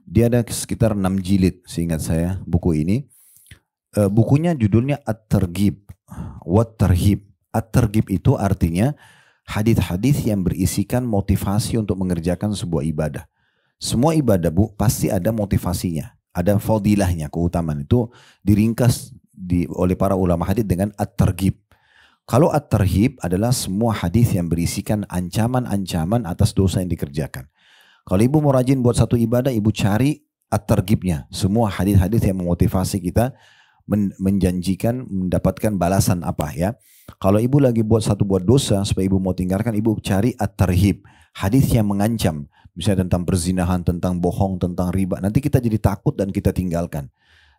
Dia ada sekitar 6 jilid seingat saya buku ini. Bukunya judulnya At-Targhib Wat Tarhib. At-Targhib itu artinya hadis-hadis yang berisikan motivasi untuk mengerjakan sebuah ibadah. Semua ibadah bu pasti ada motivasinya, ada fadilahnya, keutamaan itu diringkas oleh para ulama hadis dengan At-Targhib. Kalau At-Tarhib adalah semua hadis yang berisikan ancaman-ancaman atas dosa yang dikerjakan. Kalau ibu mau rajin buat satu ibadah, ibu cari At-Targhibnya. Semua hadis-hadis yang memotivasi kita menjanjikan mendapatkan balasan apa ya. Kalau ibu lagi buat dosa supaya ibu mau tinggalkan, ibu cari At-Tarhib. Hadis yang mengancam. Misalnya tentang perzinahan, tentang bohong, tentang riba. Nanti kita jadi takut dan kita tinggalkan.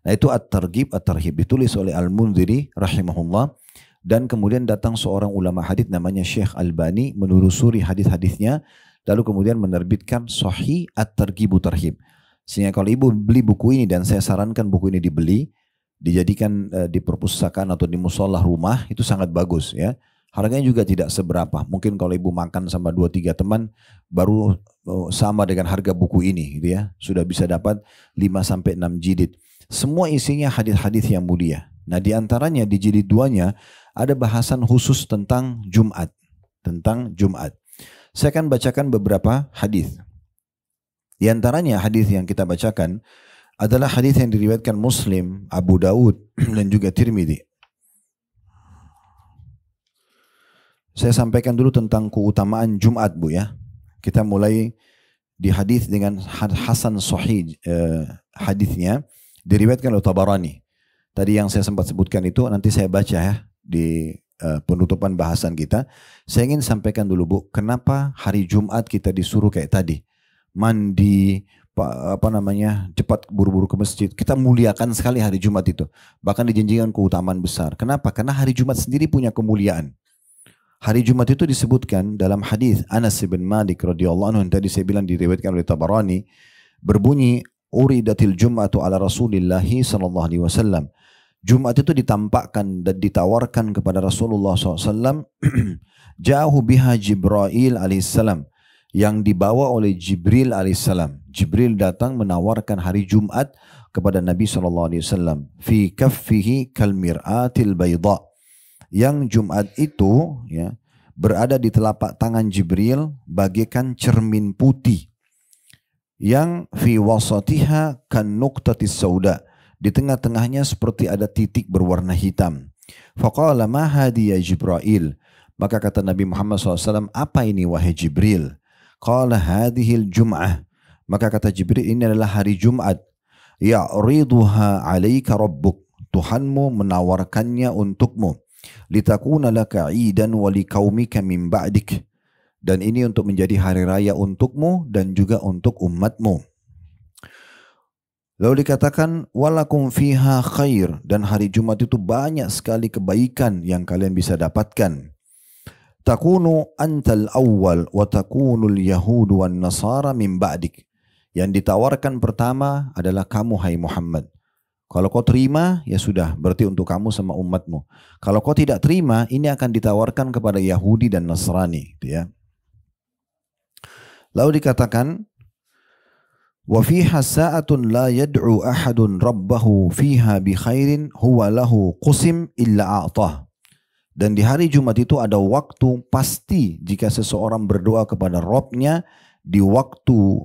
Nah itu At-Targhib, At-Tarhib. Ditulis oleh Al-Mundhiri rahimahullah. Dan kemudian datang seorang ulama hadis namanya Syekh Albani menelusuri hadis-hadisnya. Lalu kemudian menerbitkan Sahih At-Targhib Tarhib. Sehingga kalau ibu beli buku ini, dan saya sarankan buku ini dibeli, dijadikan di perpustakaan atau di musolah rumah, itu sangat bagus ya. Harganya juga tidak seberapa. Mungkin kalau ibu makan sama 2-3 teman, baru sama dengan harga buku ini gitu ya. Sudah bisa dapat 5-6 jilid. Semua isinya hadis-hadis yang mulia. Nah, di antaranya di jilid 2-nya ada bahasan khusus tentang Jumat, tentang Jumat. Saya akan bacakan beberapa hadis. Di antaranya hadis yang kita bacakan adalah hadis yang diriwayatkan Muslim, Abu Daud dan juga Tirmidzi. Saya sampaikan dulu tentang keutamaan Jumat, Bu ya. Kita mulai di hadis dengan hasan sahih hadisnya diriwayatkan oleh Tabarani. Tadi yang saya sempat sebutkan itu nanti saya baca ya di penutupan bahasan kita. Saya ingin sampaikan dulu, Bu, kenapa hari Jumat kita disuruh kayak tadi. Mandi, cepat buru-buru ke masjid. Kita muliakan sekali hari Jumat itu. Bahkan dijanjikan keutamaan besar. Kenapa? Karena hari Jumat sendiri punya kemuliaan. Hari Jumat itu disebutkan dalam hadis Anas bin Malik radhiyallahu anhu yang tadi saya bilang diriwayatkan oleh Tabarani, berbunyi uridatil Jum'atu ala Rasulillah sallallahu alaihi wasallam. Jumat itu ditampakkan dan ditawarkan kepada Rasulullah SAW. Ja'ahu biha Jibril alaihissalam, yang dibawa oleh Jibril alaihissalam. Jibril datang menawarkan hari Jumat kepada Nabi SAW. Fi kaffihi kal mir'atil bayda. Yang Jumat itu ya, berada di telapak tangan Jibril bagaikan cermin putih. Yang fi wasatiha kan nuqtatis sauda. Di tengah-tengahnya seperti ada titik berwarna hitam. Faqala ma hadi ya Jibril. Maka kata Nabi Muhammad SAW, apa ini wahai Jibril? Qala hadihil jum'ah. Maka kata Jibril, ini adalah hari Jumat. Ya'riduha alaika rabbuk. Tuhanmu menawarkannya untukmu. Litakuna laka idan wa liqaumika min ba'dik. Dan ini untuk menjadi hari raya untukmu dan juga untuk umatmu. Lalu dikatakan walakum fiha khair, dan hari Jumat itu banyak sekali kebaikan yang kalian bisa dapatkan. Takunu antal awwal wa takunul yahud wan nasara min ba'dik. Yang ditawarkan pertama adalah kamu hai Muhammad. Kalau kau terima ya sudah, berarti untuk kamu sama umatmu. Kalau kau tidak terima, ini akan ditawarkan kepada Yahudi dan Nasrani, gitu ya. Lalu dikatakan wa fiha sa'atun la yad'u ahadun rabbahu fiha bi khairin huwa lahu qusim illa a'tah. Dan di hari Jumat itu ada waktu pasti jika seseorang berdoa kepada Rabb-nya di waktu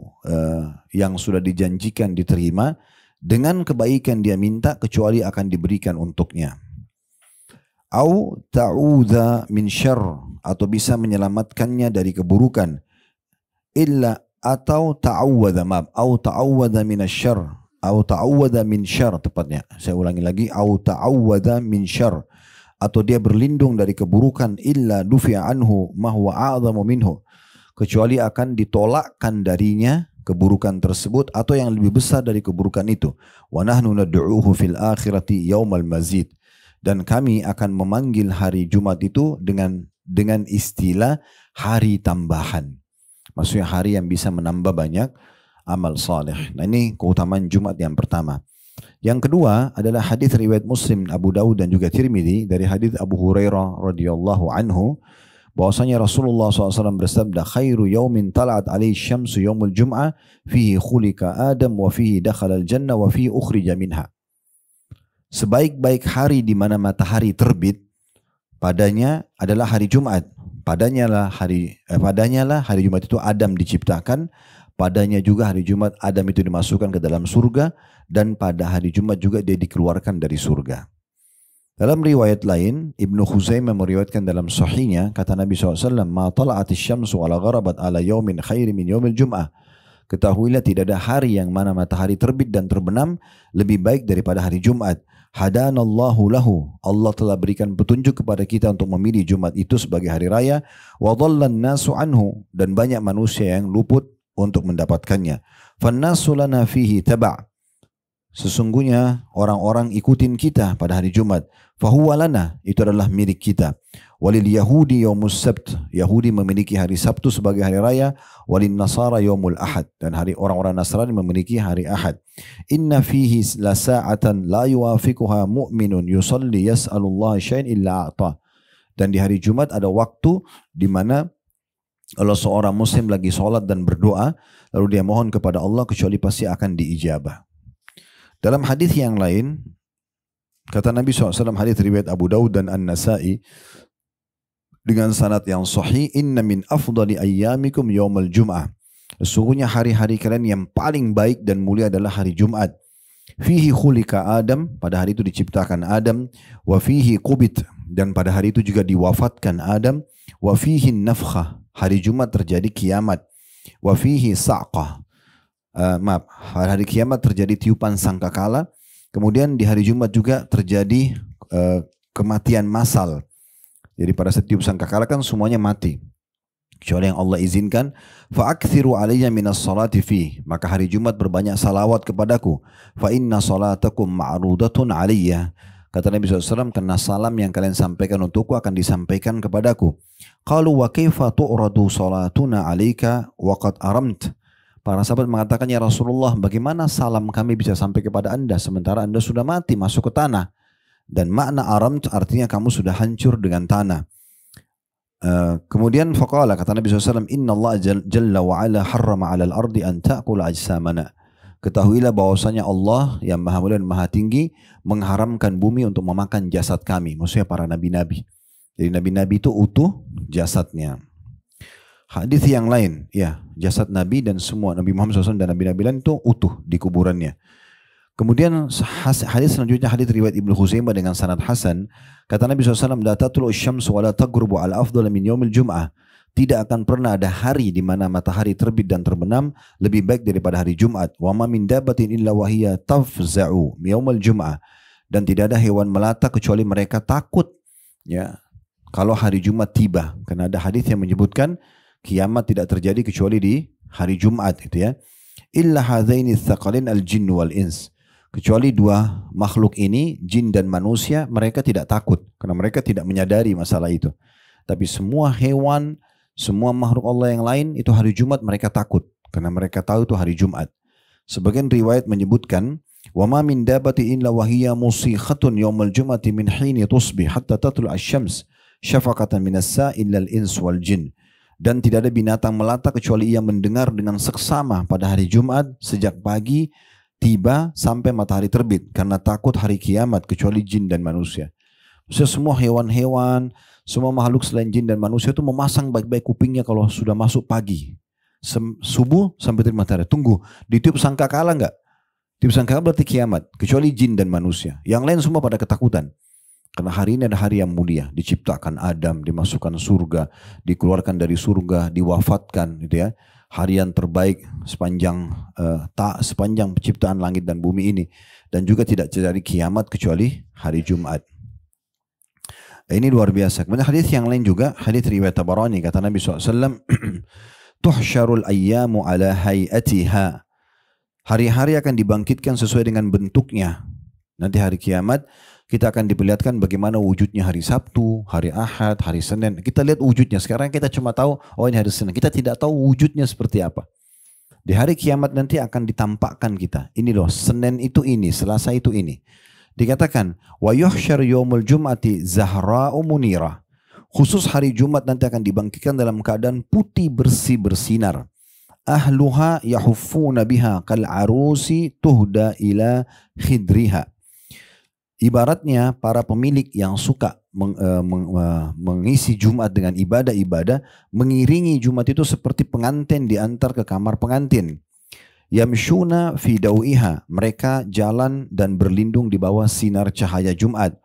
yang sudah dijanjikan diterima, dengan kebaikan dia minta kecuali akan diberikan untuknya. Au ta'udha min syarr, atau bisa menyelamatkannya dari keburukan. Illa atau ta'awwadha au ta'awwadha minasyarr, au ta'awwadha min syarr tepatnya. Saya ulangi lagi, au ta'awwadha min syarr, atau dia berlindung dari keburukan. Illa dufi'a anhu ma huwa a'zamu minhu, kecuali akan ditolakkan darinya keburukan tersebut atau yang lebih besar dari keburukan itu. Wa nahnu nad'uuhu fil akhirati yaumal mazid, dan kami akan memanggil hari Jumat itu dengan istilah hari tambahan. Maksudnya hari yang bisa menambah banyak amal saleh. Nah, ini keutamaan Jumat yang pertama. Yang kedua adalah hadis riwayat Muslim, Abu Daud dan juga Tirmidzi dari hadis Abu Hurairah radhiyallahu anhu, bahwasanya Rasulullah SAW bersabda, khairu yaumin tala'at alaihi syamsu yaumul jum'ah fihi khulika Adam wa fihi dakhala al-jannah wa fihi ukhrija minha. Sebaik-baik hari di mana matahari terbit padanya adalah hari Jumat. Padanya lah hari Jumat itu Adam diciptakan. Padanya juga hari Jumat Adam itu dimasukkan ke dalam surga, dan pada hari Jumat juga dia dikeluarkan dari surga. Dalam riwayat lain, Ibnu Khuzaimah meriwayatkan dalam sahihnya, kata Nabi SAW, ma tala'atis syamsu wala gharabat ala yaumin khairi min yaumil jum'ah. Ketahuilah tidak ada hari yang mana matahari terbit dan terbenam lebih baik daripada hari Jumat. Hadanallahu lahu, Allah telah berikan petunjuk kepada kita untuk memilih Jumat itu sebagai hari raya. Wa dhallan nasu anhu, dan banyak manusia yang luput untuk mendapatkannya. Fannasu lana fihi taba', sesungguhnya orang-orang ikutin kita pada hari Jumat. Fahuwa lana, itu adalah milik kita. Walil Yahudi yaumus sabt, Yahudi memiliki hari Sabtu sebagai hari raya. Walil Nasara yaumul Ahad, dan hari orang-orang Nasrani memiliki hari Ahad. Inna fihi la sa'atan la yuwafiquha mu'minun yusalli yas'alullah syai'an illa a'ta. Dan di hari Jumat ada waktu di mana kalau seorang muslim lagi sholat dan berdoa, lalu dia mohon kepada Allah, kecuali pasti akan diijabah. Dalam hadis yang lain, kata Nabi SAW, hadis riwayat Abu Daud dan An-Nasai dengan sanad yang sahih, inna min afdali ayyamikum yaumal jum'ah. Sesungguhnya hari-hari kalian yang paling baik dan mulia adalah hari Jumat. Fihi khulika Adam, pada hari itu diciptakan Adam. Wa fihi qubit, dan pada hari itu juga diwafatkan Adam. Wa fihi nafkhah, hari Jumat terjadi kiamat. Wa fihi sa'qah, hari kiamat terjadi tiupan sangkakala. Kemudian di hari Jumat juga terjadi kematian massal. Jadi pada setiap sangkakala kan semuanya mati, kecuali yang Allah izinkan. Fa'akthiru alayya minas salati fi, maka hari Jumat berbanyak salawat kepadaku. Fa inna salatakum ma'rudatun alayya, kata Nabi SAW, karena salam yang kalian sampaikan untukku akan disampaikan kepadaku. Qalu wa kaifa tu'radu salatuna alayka wa qad aramt. Para sahabat mengatakan, ya Rasulullah, bagaimana salam kami bisa sampai kepada anda sementara anda sudah mati, masuk ke tanah. Dan makna aramt artinya kamu sudah hancur dengan tanah. Kemudian faqala, kata Nabi SAW, inna Allah jalla wa ala harrama ala al-ardi an ta'kula ajsamana. Ketahuilah bahwasanya Allah yang maha mulia dan maha tinggi mengharamkan bumi untuk memakan jasad kami, maksudnya para nabi-nabi. Jadi nabi-nabi itu utuh jasadnya. Hadis yang lain, ya, jasad nabi dan semua Nabi Muhammad SAW dan nabi-nabi lain itu utuh di kuburannya. Kemudian hadis selanjutnya, hadis riwayat Ibnu Khuzaimah dengan sanad hasan, kata Nabi SAW, la tatlu asy-syamsu wa la taghrubu ala afdal min yaumil jum'ah. Tidak akan pernah ada hari di mana matahari terbit dan terbenam lebih baik daripada hari Jumat. Wa ma min dabatin illa wa hiya tafza'u yaumil jum'ah. Dan tidak ada hewan melata kecuali mereka takut, ya, kalau hari Jumat tiba. Karena ada hadis yang menyebutkan kiamat tidak terjadi kecuali di hari Jumat, itu ya. Illa hadzaini tsaqalain al-jinn wal ins. Kecuali dua makhluk ini, jin dan manusia, mereka tidak takut karena mereka tidak menyadari masalah itu. Tapi semua hewan, semua makhluk Allah yang lain itu hari Jumat mereka takut karena mereka tahu itu hari Jumat. Sebagian riwayat menyebutkan, wa ma min dabati illa wa hiya musikhatun yaumal jum'ati min hini tusbih hatta tatlu asy-syams syafaqatan minas sa'il al-ins wal jin. Dan tidak ada binatang melata kecuali ia mendengar dengan seksama pada hari Jumat sejak pagi tiba sampai matahari terbit karena takut hari kiamat, kecuali jin dan manusia. Maksudnya semua hewan-hewan, semua makhluk selain jin dan manusia itu memasang baik-baik kupingnya kalau sudah masuk pagi. Subuh sampai terbit matahari. Tunggu, ditiup sangkakala enggak? Tiup sangkakala berarti kiamat, kecuali jin dan manusia. Yang lain semua pada ketakutan. Karena hari ini ada hari yang mulia, diciptakan Adam, dimasukkan surga, dikeluarkan dari surga, diwafatkan, gitu ya. Hari yang terbaik sepanjang penciptaan langit dan bumi ini, dan juga tidak terjadi kiamat kecuali hari Jumat. Ini luar biasa. Kemudian hadis yang lain juga, hadis riwayat Tabarani, kata Nabi SAW, tuhsyarul ayyamu ala hayatiha. Hari-hari akan dibangkitkan sesuai dengan bentuknya. Nanti hari kiamat kita akan diperlihatkan bagaimana wujudnya hari Sabtu, hari Ahad, hari Senin. Kita lihat wujudnya. Sekarang kita cuma tahu, oh ini hari Senin. Kita tidak tahu wujudnya seperti apa. Di hari kiamat nanti akan ditampakkan kita. Ini loh, Senin itu ini, Selasa itu ini. Dikatakan, wa yuhsyar yaumul jum'ati zahra'u munirah. Khusus hari Jumat nanti akan dibangkitkan dalam keadaan putih bersih bersinar. Ahluha yahuffuna biha kal arusi tuhda ila khidriha. Ibaratnya para pemilik yang suka mengisi Jumat dengan ibadah-ibadah, mengiringi Jumat itu seperti pengantin diantar ke kamar pengantin. Yamshuna fi dawiha, mereka jalan dan berlindung di bawah sinar cahaya Jumat.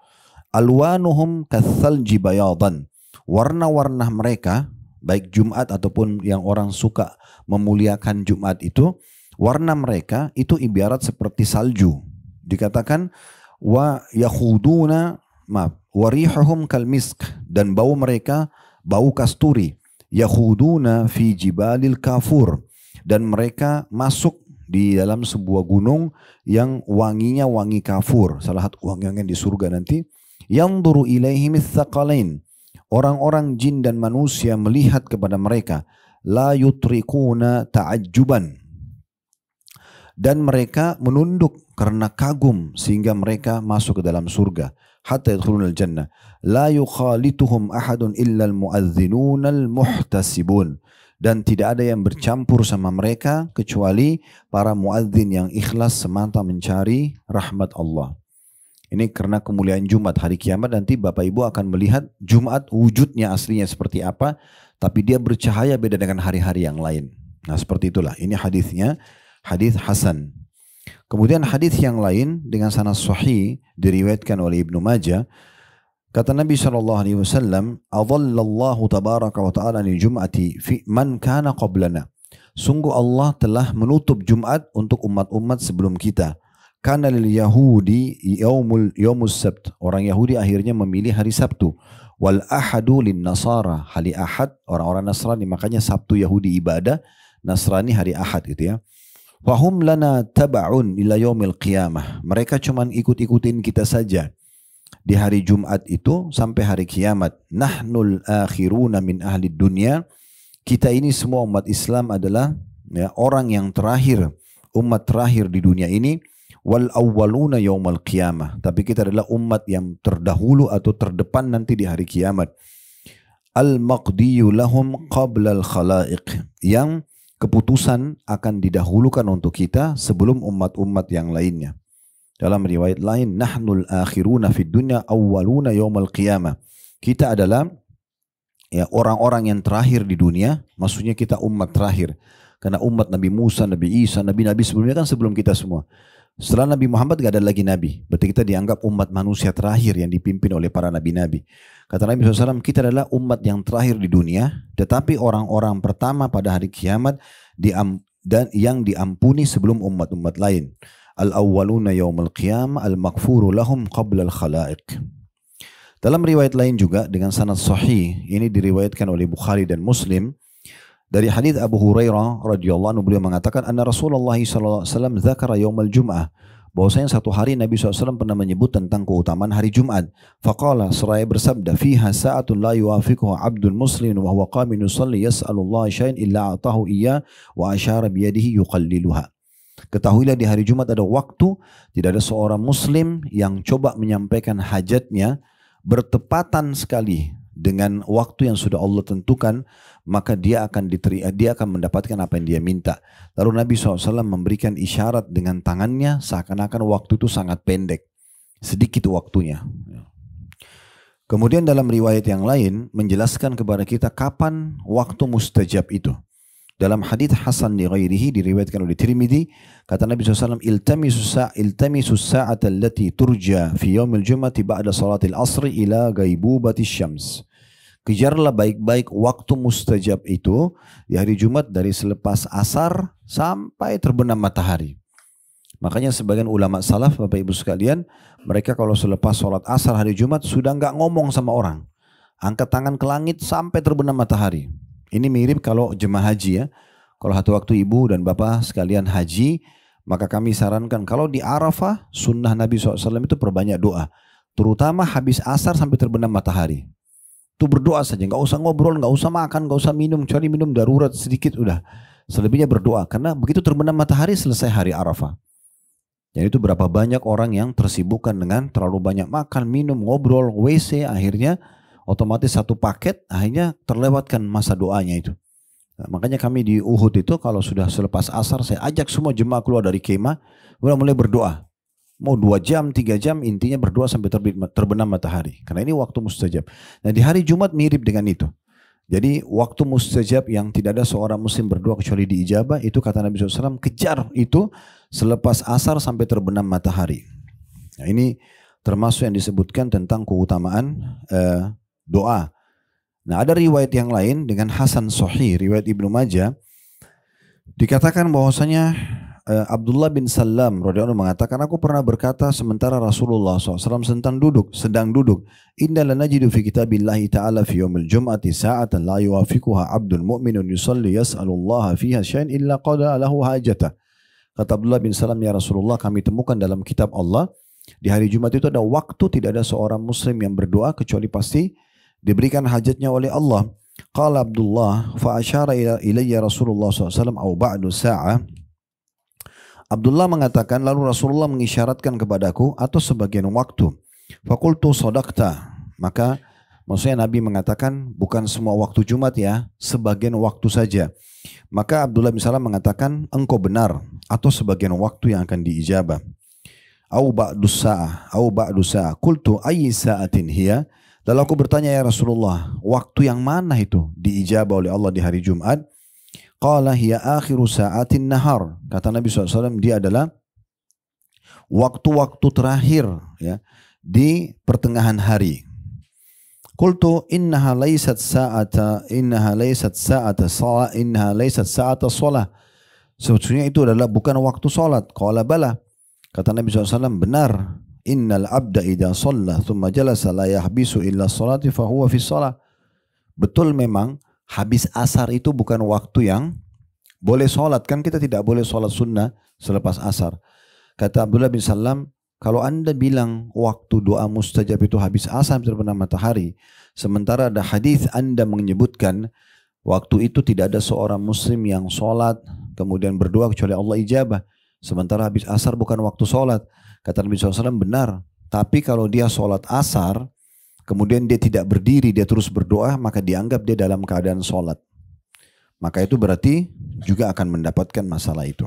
Alwanuhum kathalji bayadan, warna-warna mereka, baik Jumat ataupun yang orang suka memuliakan Jumat itu, warna mereka itu ibarat seperti salju. Dikatakan wa yakhuduna warihuhum kalmisk, dan bau mereka bau kasturi. Yakhuduna fi jibalil kafur, dan mereka masuk di dalam sebuah gunung yang wanginya wangi kafur, salah satu wangi-wangian di surga nanti. Yanzuru ilaihim tsaqalain, orang-orang jin dan manusia melihat kepada mereka. La yutrikuna ta'ajjuban, dan mereka menunduk karena kagum sehingga mereka masuk ke dalam surga. Hatta yadkhulunal jannah. La yukhalituhum ahadun illa al-mu'adhdhinun al-muhtasibun. dan tidak ada yang bercampur sama mereka kecuali para muadzin yang ikhlas semata mencari rahmat Allah. Ini karena kemuliaan Jumat, hari kiamat nanti Bapak Ibu akan melihat Jumat wujudnya aslinya seperti apa, tapi dia bercahaya beda dengan hari-hari yang lain. Nah seperti itulah, ini hadisnya, hadis hasan. Kemudian hadis yang lain dengan sanad sahih diriwayatkan oleh Ibnu Majah. Kata Nabi SAW, "Adhallallahu tabaraka wa ta'ala ni jum'ati fi man kana qablana." Sungguh Allah telah menutup Jumat untuk umat-umat sebelum kita. Kana lil Yahudi yaumus Sabt. Orang Yahudi akhirnya memilih hari Sabtu. Wal ahadu lin Nasara. Hari Ahad orang-orang Nasrani, makanya Sabtu Yahudi ibadah, Nasrani hari Ahad gitu ya. Wahum lana taba'un ila yaumil qiyamah. Mereka cuman ikut-ikutin kita saja di hari Jumat itu sampai hari kiamat. Nahnul akhiruna min ahli dunya. Kita ini semua umat Islam adalah ya, orang yang terakhir, umat terakhir di dunia ini. Wal awwaluna yaumal qiyamah. Tapi kita adalah umat yang terdahulu atau terdepan nanti di hari kiamat. Al maqdiyu lahum qabla al khalaiq. Yang keputusan akan didahulukan untuk kita sebelum umat-umat yang lainnya. Dalam riwayat lain, nahnul akhiruna fid dunya awwaluna yaumal qiyamah. Kita adalah ya orang-orang yang terakhir di dunia, maksudnya kita umat terakhir. Karena umat Nabi Musa, Nabi Isa, nabi-nabi sebelumnya kan sebelum kita semua. Setelah Nabi Muhammad gak ada lagi nabi. Berarti kita dianggap umat manusia terakhir yang dipimpin oleh para nabi-nabi. Kata Nabi SAW, kita adalah umat yang terakhir di dunia, tetapi orang-orang pertama pada hari kiamat dan yang diampuni sebelum umat-umat lain. Al-awwaluna yaumal qiyamah al-maghfuru lahum qabla al-khalaiq. Dalam riwayat lain juga dengan sanad sahih, ini diriwayatkan oleh Bukhari dan Muslim dari hadis Abu Hurairah radhiyallahu anhu, beliau mengatakan anna Rasulullah sallallahu alaihi wasallam dzakara yaumal jum'ah, bahwasanya satu hari Nabi SAW pernah menyebut tentang keutamaan hari Jumat. Faqala, seraya bersabda, fiha sa'atun la yuwafiquha 'abdun muslimin wa huwa qamin yusalli yas'alullaha syai'an illa a'tahu iyyah wa asyara biyadihi yuqalliluha. Ketahuilah di hari Jumat ada waktu, tidak ada seorang muslim yang coba menyampaikan hajatnya bertepatan sekali dengan waktu yang sudah Allah tentukan, maka dia akan mendapatkan apa yang dia minta. Lalu Nabi SAW memberikan isyarat dengan tangannya seakan-akan waktu itu sangat pendek, sedikit waktunya. Kemudian dalam riwayat yang lain menjelaskan kepada kita kapan waktu mustajab itu. Dalam hadits hasan di ghairihi diriwayatkan oleh Tirmidzi, kata Nabi SAW, iltamisu sa'ata allati turja fi yaumil jum'ati ba'da salatil asri ila ghaibubati syams. Kejarlah baik-baik waktu mustajab itu di hari Jumat dari selepas asar sampai terbenam matahari. Makanya sebagian ulama salaf, Bapak Ibu sekalian, mereka kalau selepas sholat asar hari Jumat sudah nggak ngomong sama orang, angkat tangan ke langit sampai terbenam matahari. Ini mirip kalau jemaah haji ya. Kalau satu waktu ibu dan bapak sekalian haji, maka kami sarankan kalau di Arafah, sunnah Nabi SAW itu perbanyak doa. Terutama habis asar sampai terbenam matahari. Itu berdoa saja, nggak usah ngobrol, nggak usah makan, nggak usah minum, kecuali minum darurat sedikit udah. Selebihnya berdoa, karena begitu terbenam matahari selesai hari Arafah. Jadi itu berapa banyak orang yang tersibukkan dengan terlalu banyak makan, minum, ngobrol, WC, akhirnya otomatis satu paket akhirnya terlewatkan masa doanya itu. Nah, makanya kami di Uhud itu kalau sudah selepas asar saya ajak semua jemaah keluar dari kemah, mulai berdoa. Mau 2 jam, 3 jam, intinya berdoa sampai terbenam matahari. Karena ini waktu mustajab. Nah di hari Jumat mirip dengan itu. Jadi waktu mustajab yang tidak ada seorang muslim berdoa kecuali diijabah, itu kata Nabi SAW, kejar itu selepas asar sampai terbenam matahari. Nah ini termasuk yang disebutkan tentang keutamaan doa. Nah ada riwayat yang lain dengan hasan sahih, riwayat Ibnu Majah, dikatakan bahwasanya Abdullah bin Salam radhiyallahu anhu mengatakan, aku pernah berkata sementara Rasulullah SAW sedang duduk, inna lanajidu fi kitabillahi ta'ala fi yaumil jum'ati sa'atan la yuwafiquha 'abdun mu'minun yusalli yas'alullaha fiha syai'an illa qada lahu hajatah. Kata Abdullah bin Salam, ya Rasulullah, kami temukan dalam kitab Allah di hari Jumat itu ada waktu tidak ada seorang muslim yang berdoa kecuali pasti diberikan hajatnya oleh Allah. Qala Abdullah fa asyara ilayya Rasulullah SAW au ba'du sa'ah. Abdullah mengatakan lalu Rasulullah mengisyaratkan kepadaku atau sebagian waktu. Fakultu sadaqta, maka Maksudnya Nabi mengatakan bukan semua waktu Jumat ya, sebagian waktu saja. Maka Abdullah bin Salam mengatakan engkau benar atau sebagian waktu yang akan diijabah. Au ba'dus sa'ah, au ba'dus sa'ah. Qultu ayyi sa'atin hiya? Lalu aku bertanya ya Rasulullah, waktu yang mana itu diijabah oleh Allah di hari Jumat? Qala hiya akhiru sa'atin nahar. Kata Nabi SAW, dia adalah waktu-waktu terakhir ya, di pertengahan hari. Qultu innaha laysat sa'ata shalah. Sebetulnya itu adalah bukan waktu salat. Qala bala. Kata Nabi SAW, benar. Innal abda idha shalla thumma jalasa la yahbisu illa salati fahuwa fi shalah. Betul memang habis asar itu bukan waktu yang boleh sholat. Kan kita tidak boleh sholat sunnah selepas asar. Kata Abdullah bin Salam, kalau anda bilang waktu doa mustajab itu habis asar terbenam matahari, sementara ada hadis anda menyebutkan waktu itu tidak ada seorang muslim yang sholat kemudian berdoa kecuali Allah ijabah. Sementara habis asar bukan waktu sholat. Kata Nabi SAW, benar. Tapi kalau dia sholat asar, kemudian dia tidak berdiri, dia terus berdoa, maka dianggap dia dalam keadaan sholat. Maka itu berarti juga akan mendapatkan masalah itu.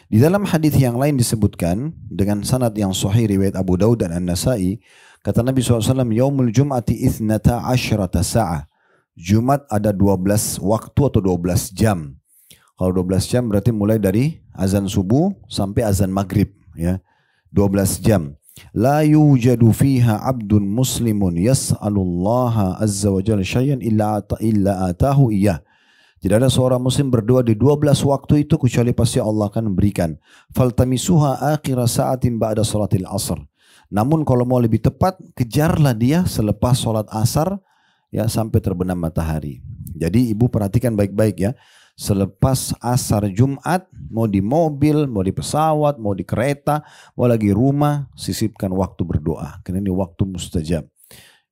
Di dalam hadis yang lain disebutkan dengan sanad yang sahih riwayat Abu Daud dan An-Nasai, kata Nabi SAW, Yaumul Jum'ati ithnata asyrata sa'ah. Jumat ada 12 waktu atau 12 jam. Kalau 12 jam berarti mulai dari azan subuh sampai azan maghrib. Ya, 12 jam. La yujadu fiha abdun muslimun yas'alullaha azza wa jalla syai'an illa atahu iyah. Tidak ada seorang muslim berdoa di 12 waktu itu kecuali pasti Allah akan memberikan. Faltamisuha akhira sa'atin ba'da salatil asr. Namun kalau mau lebih tepat, kejarlah dia selepas salat asar ya sampai terbenam matahari. Jadi ibu perhatikan baik-baik ya. Selepas asar Jumat, mau di mobil, mau di pesawat, mau di kereta, mau lagi rumah, sisipkan waktu berdoa. Karena ini waktu mustajab.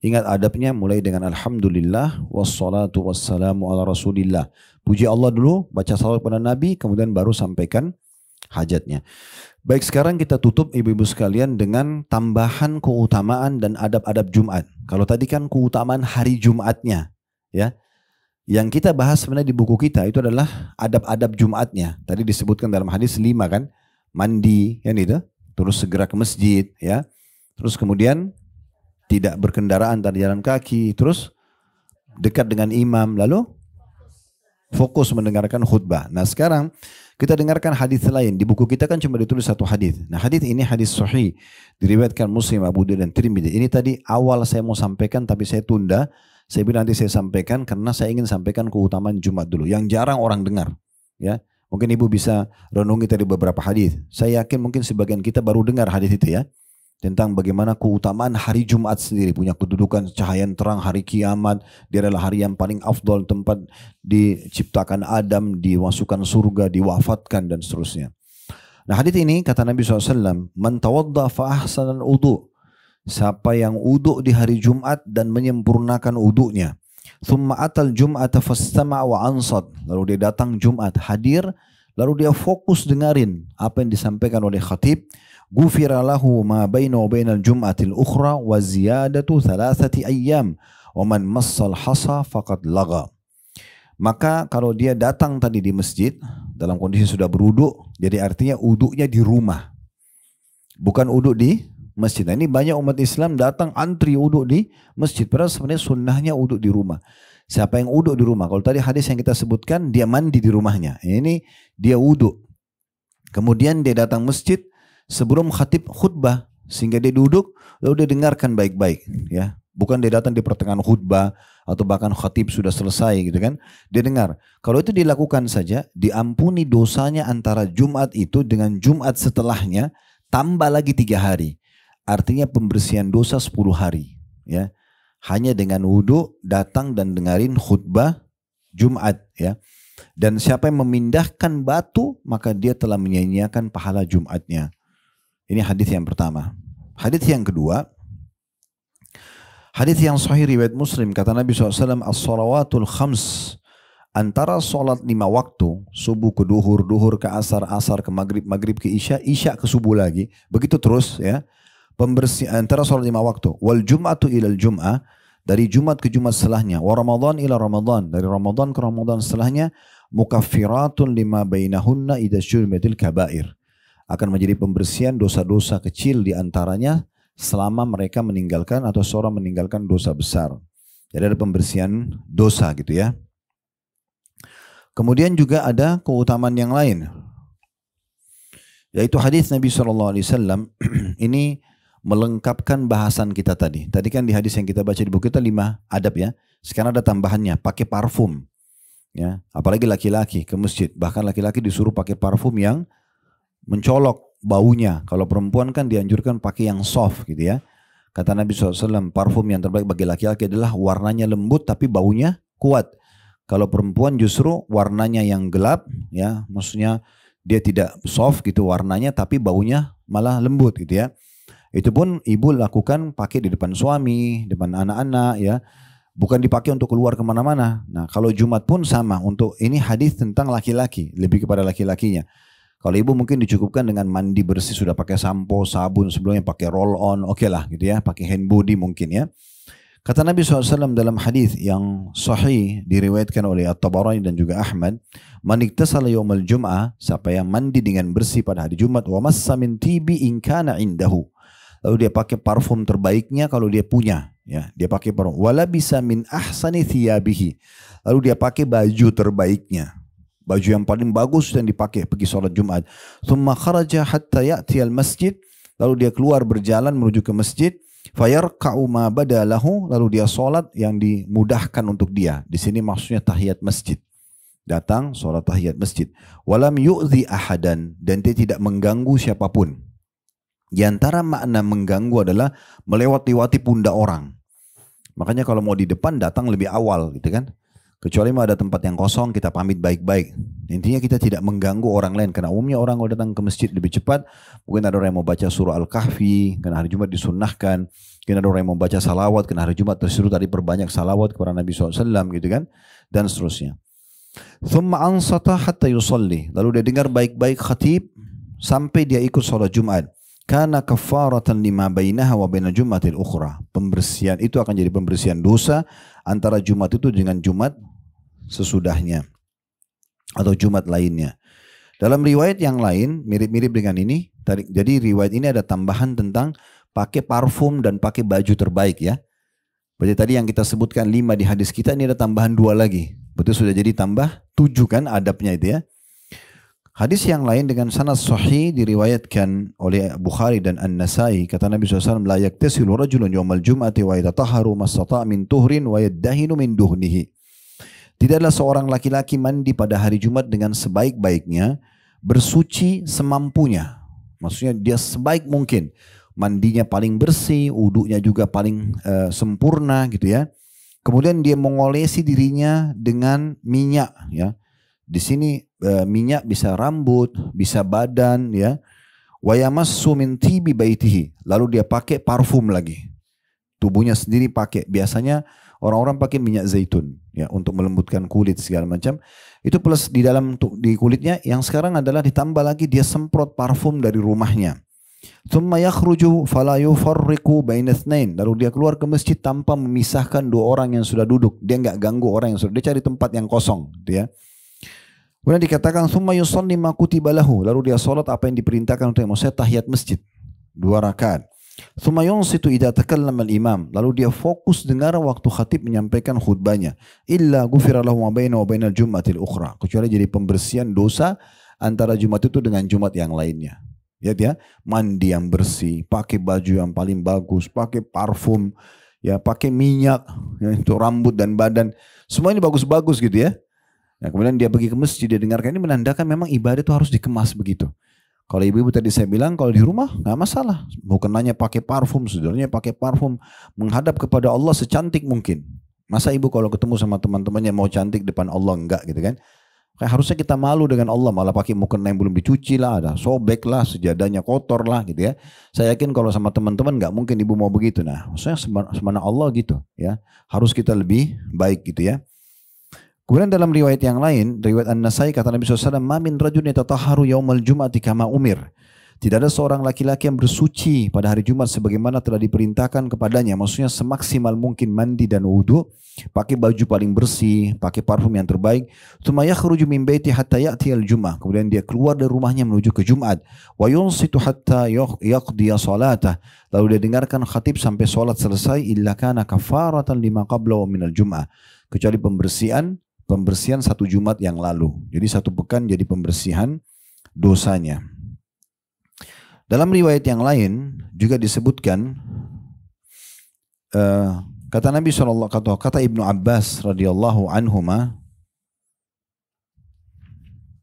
Ingat adabnya mulai dengan Alhamdulillah, wassalatu wassalamu ala rasulillah. Puji Allah dulu, baca salawat pada Nabi, kemudian baru sampaikan hajatnya. Baik, sekarang kita tutup ibu-ibu sekalian dengan tambahan keutamaan dan adab-adab Jumat. Kalau tadi kan keutamaan hari Jumatnya, ya. Yang kita bahas sebenarnya di buku kita itu adalah adab-adab Jumatnya. Tadi disebutkan dalam hadis 5 kan, mandi, kan itu, terus segera ke masjid, ya. Terus kemudian tidak berkendaraan tadi jalan kaki, terus dekat dengan imam, lalu fokus mendengarkan khutbah. Nah sekarang kita dengarkan hadis lain. Di buku kita kan cuma ditulis satu hadis. Nah hadis ini hadis sahih, diriwayatkan Muslim, Abu Daud dan Tirmidzi. Ini tadi awal saya mau sampaikan tapi saya tunda. Saya bilang nanti saya sampaikan karena saya ingin sampaikan keutamaan Jumat dulu yang jarang orang dengar. Ya, mungkin ibu bisa renungi tadi beberapa hadis. Saya yakin mungkin sebagian kita baru dengar hadis itu ya, tentang bagaimana keutamaan hari Jumat sendiri, punya kedudukan cahaya terang hari kiamat. Dia adalah hari yang paling afdol, tempat diciptakan Adam, dimasukkan surga, diwafatkan dan seterusnya. Nah hadis ini kata Nabi SAW, man tawadda fa ahsanal wudu. Siapa yang uduk di hari Jumat dan menyempurnakan uduknya. Thumma atal Jum'ata fastama' wa ansad. Lalu dia datang Jumat, hadir, lalu dia fokus dengarin apa yang disampaikan oleh khatib. Ghufira lahu ma baina wa bainal jum'atil ukhra wa ziyadatu 3 ayyam. Wa man massal hasa faqad laga. Maka kalau dia datang tadi di masjid dalam kondisi sudah beruduk, jadi artinya uduknya di rumah. Bukan uduk di masjid. Nah, ini banyak umat Islam datang antri uduk di masjid. Padahal sebenarnya sunnahnya uduk di rumah. Siapa yang uduk di rumah? Kalau tadi hadis yang kita sebutkan, dia mandi di rumahnya. Ini dia uduk. Kemudian dia datang masjid sebelum khatib khutbah. Sehingga dia duduk, lalu dia dengarkan baik-baik. Ya, bukan dia datang di pertengahan khutbah atau bahkan khatib sudah selesai gitu kan. Dia dengar. Kalau itu dilakukan saja, diampuni dosanya antara Jumat itu dengan Jumat setelahnya, tambah lagi 3 hari. Artinya pembersihan dosa 10 hari. Ya, hanya dengan wudhu datang dan dengarin khutbah Jumat. Ya, dan siapa yang memindahkan batu maka dia telah menyia-nyiakan pahala Jumatnya. Ini hadis yang pertama. Hadis yang kedua, hadis yang sahih riwayat Muslim, kata Nabi SAW, as-salawatul khams, antara solat 5 waktu, subuh ke duhur, duhur ke asar, asar ke maghrib, maghrib ke isya, isya ke subuh lagi, begitu terus ya. Pembersih antara sholat 5 waktu, wal jum'atu ilal jum'ah, dari Jumat ke Jumat setelahnya, wa Ramadan ila Ramadan, dari Ramadan ke Ramadan setelahnya, mukaffiratun lima bainahunna idza syuribatil kabair, akan menjadi pembersihan dosa-dosa kecil di antaranya selama mereka meninggalkan atau seorang meninggalkan dosa besar. Jadi ada pembersihan dosa gitu ya. Kemudian juga ada keutamaan yang lain, yaitu hadis Nabi SAW. Ini melengkapkan bahasan kita tadi. Tadi kan di hadis yang kita baca di buku kita 5 adab ya. Sekarang ada tambahannya, pakai parfum. Ya, apalagi laki-laki ke masjid. Bahkan laki-laki disuruh pakai parfum yang mencolok baunya. Kalau perempuan kan dianjurkan pakai yang soft gitu ya. Kata Nabi SAW, parfum yang terbaik bagi laki-laki adalah warnanya lembut tapi baunya kuat. Kalau perempuan justru warnanya yang gelap, ya, maksudnya dia tidak soft gitu warnanya tapi baunya malah lembut gitu ya. Itu pun ibu lakukan pakai di depan suami, depan anak-anak ya. Bukan dipakai untuk keluar kemana-mana. Nah kalau Jumat pun sama. Untuk ini hadis tentang laki-laki, lebih kepada laki-lakinya. Kalau ibu mungkin dicukupkan dengan mandi bersih, sudah pakai sampo, sabun, sebelumnya pakai roll on, oke lah gitu ya. Pakai hand body mungkin ya. Kata Nabi SAW dalam hadis yang sahih diriwayatkan oleh At-Tabarani dan juga Ahmad, man iktasala yaumal jum'ah, siapa yang mandi dengan bersih pada hari Jumat, wa massa min tibi in kana indahu, lalu dia pakai parfum terbaiknya kalau dia punya, ya, dia pakai parfum, wala bisa min ahsani thiyabihi, lalu dia pakai baju terbaiknya, baju yang paling bagus dan dipakai pergi sholat Jumat, thumma kharaja hatta ya'tiyal masjid, lalu dia keluar berjalan menuju ke masjid, fayarka'u ma badalahu, lalu dia sholat yang dimudahkan untuk dia. Di sini maksudnya tahiyat masjid. Datang sholat tahiyat masjid. Walam yu'zi ahadan, dan dia tidak mengganggu siapapun. Di antara makna mengganggu adalah melewati pundak orang. Makanya kalau mau di depan datang lebih awal gitu kan. Kecuali ada tempat yang kosong kita pamit baik-baik. Intinya kita tidak mengganggu orang lain. Karena umumnya orang kalau datang ke masjid lebih cepat. Mungkin ada orang yang mau baca surah Al-Kahfi. Karena hari Jumat disunnahkan. Mungkin ada orang yang mau baca salawat. Karena hari Jumat disuruh tadi perbanyak salawat kepada Nabi SAW gitu kan. Dan seterusnya. Thumma ansata hatta yusalli. Lalu dia dengar baik-baik khatib sampai dia ikut sholat Jumat. Karena kafaratan lima bainaha wa baina Jumatil ukhra. Pembersihan itu akan jadi pembersihan dosa antara Jumat itu dengan Jumat sesudahnya atau Jumat lainnya. Dalam riwayat yang lain mirip-mirip dengan ini. Jadi riwayat ini ada tambahan tentang pakai parfum dan pakai baju terbaik ya. Berarti tadi yang kita sebutkan 5 di hadis kita, ini ada tambahan 2 lagi. Betul, sudah jadi tambah 7 kan adabnya itu ya. Hadis yang lain dengan sanad sahih diriwayatkan oleh Bukhari dan An-Nasai. Kata Nabi SAW, la yaktasilu rajulun yawmal jum'ati wa yatataharu mastata' min tuhrin wa yaddahinu min duhnihi. Tidaklah seorang laki-laki mandi pada hari Jumat dengan sebaik-baiknya, bersuci semampunya. Maksudnya dia sebaik mungkin. Mandinya paling bersih, wudunya juga paling sempurna gitu ya. Kemudian dia mengolesi dirinya dengan minyak ya. Di sini minyak bisa rambut, bisa badan ya. Wa yamassu min tibi baitihi. Lalu dia pakai parfum lagi. Tubuhnya sendiri pakai. Biasanya orang-orang pakai minyak zaitun ya untuk melembutkan kulit segala macam. Itu plus di dalam di kulitnya yang sekarang adalah ditambah lagi dia semprot parfum dari rumahnya. Thumma yakhruju fala yufarriqu baina itsnain. Lalu dia keluar ke masjid tanpa memisahkan 2 orang yang sudah duduk. Dia enggak ganggu orang yang sudah. Dia cari tempat yang kosong gitu ya. Kemudian dikatakan summa yusalli ma kutiba lahu, lalu dia salat apa yang diperintahkan untuk maksudnya tahiyat masjid 2 rakaat. Summa yunsitu idza takallama al-imam, lalu dia fokus dengar waktu khatib menyampaikan khutbahnya. Illa ghufira lahu ma bainahu wa bainal jum'atil ukhra, kecuali jadi pembersihan dosa antara Jumat itu dengan Jumat yang lainnya. Lihat ya, mandi yang bersih, pakai baju yang paling bagus, pakai parfum, ya pakai minyak ya, untuk rambut dan badan. Semua ini bagus-bagus gitu ya. Nah, kemudian dia pergi ke masjid, dia dengarkan, ini menandakan memang ibadah itu harus dikemas begitu. Kalau ibu-ibu tadi saya bilang, kalau di rumah nggak masalah. Bukan hanya pakai parfum, saudaranya pakai parfum, menghadap kepada Allah secantik mungkin. Masa ibu kalau ketemu sama teman-temannya mau cantik depan Allah enggak gitu kan? Kayak harusnya kita malu dengan Allah, malah pakai mukena yang belum dicuci lah, ada sobek lah, sejadahnya kotor lah gitu ya. Saya yakin kalau sama teman-teman nggak mungkin ibu mau begitu. Nah, maksudnya semana Allah gitu ya. Harus kita lebih baik gitu ya. Kemudian dalam riwayat yang lain, riwayat An-Nasai kata Nabi SAW, "Ma min rajulin yatatahharu yaumal jum'ati kama umir." Tidak ada seorang laki-laki yang bersuci pada hari Jumat sebagaimana telah diperintahkan kepadanya. Maksudnya semaksimal mungkin mandi dan wudu, pakai baju paling bersih, pakai parfum yang terbaik. Tsumma yakhruju min baiti hatta ya'tiyal Jum'ah. Kemudian dia keluar dari rumahnya menuju ke Jumat. Wa yunsitu hatta yaqdiya salatah. Lalu dia dengarkan khatib sampai salat selesai. Illa kana kafaratan lima qabla wa minal Jum'ah. Kecuali pembersihan satu Jumat yang lalu. Jadi satu pekan jadi pembersihan dosanya. Dalam riwayat yang lain juga disebutkan kata Nabi SAW, kata Ibnu Abbas radhiyallahu anhuma,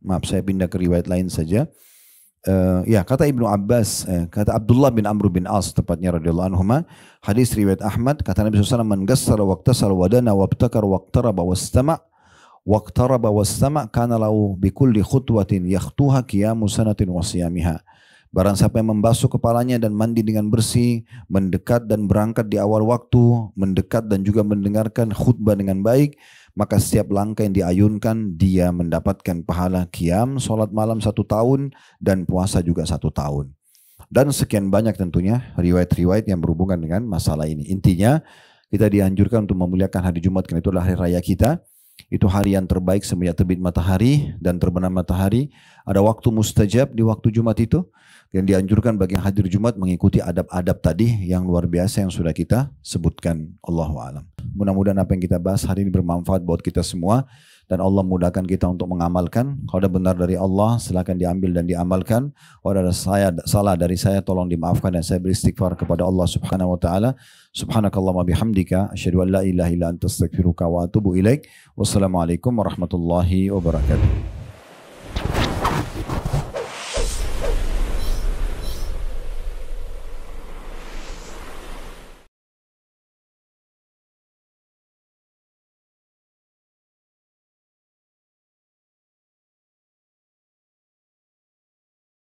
maaf saya pindah ke riwayat lain saja. Ya, kata Ibnu Abbas, kata Abdullah bin Amr bin As tepatnya radhiyallahu anhuma, hadis riwayat Ahmad, kata Nabi SAW, man gassara waqtasal wadana wabtakar waqtaraba wastama' kana lahu bikulli khutwatin yakhtuha qiyamu sanatin wa siyamiha. Barang siapa yang membasuh kepalanya dan mandi dengan bersih, mendekat dan berangkat di awal waktu, mendekat dan juga mendengarkan khutbah dengan baik, maka setiap langkah yang diayunkan dia mendapatkan pahala qiyam, solat malam 1 tahun dan puasa juga 1 tahun. Dan sekian banyak tentunya riwayat-riwayat yang berhubungan dengan masalah ini. Intinya kita dianjurkan untuk memuliakan hari Jumat karena itu adalah hari raya kita. Itu hari yang terbaik semenjak terbit matahari dan terbenam matahari. Ada waktu mustajab di waktu Jumat itu. Yang dianjurkan bagi yang hadir Jumat mengikuti adab-adab tadi yang luar biasa yang sudah kita sebutkan. Allahu a'lam. Mudah-mudahan apa yang kita bahas hari ini bermanfaat buat kita semua. Dan Allah mudahkan kita untuk mengamalkan. Kalau ada benar dari Allah silakan diambil dan diamalkan. Kalau ada salah dari saya tolong dimaafkan dan saya beristighfar kepada Allah subhanahu wa ta'ala. Subhanakallahumma bihamdika. Asyhadu an la ilaha illa anta astaghfiruka wa atubu ilaik. Wassalamualaikum warahmatullahi wabarakatuh.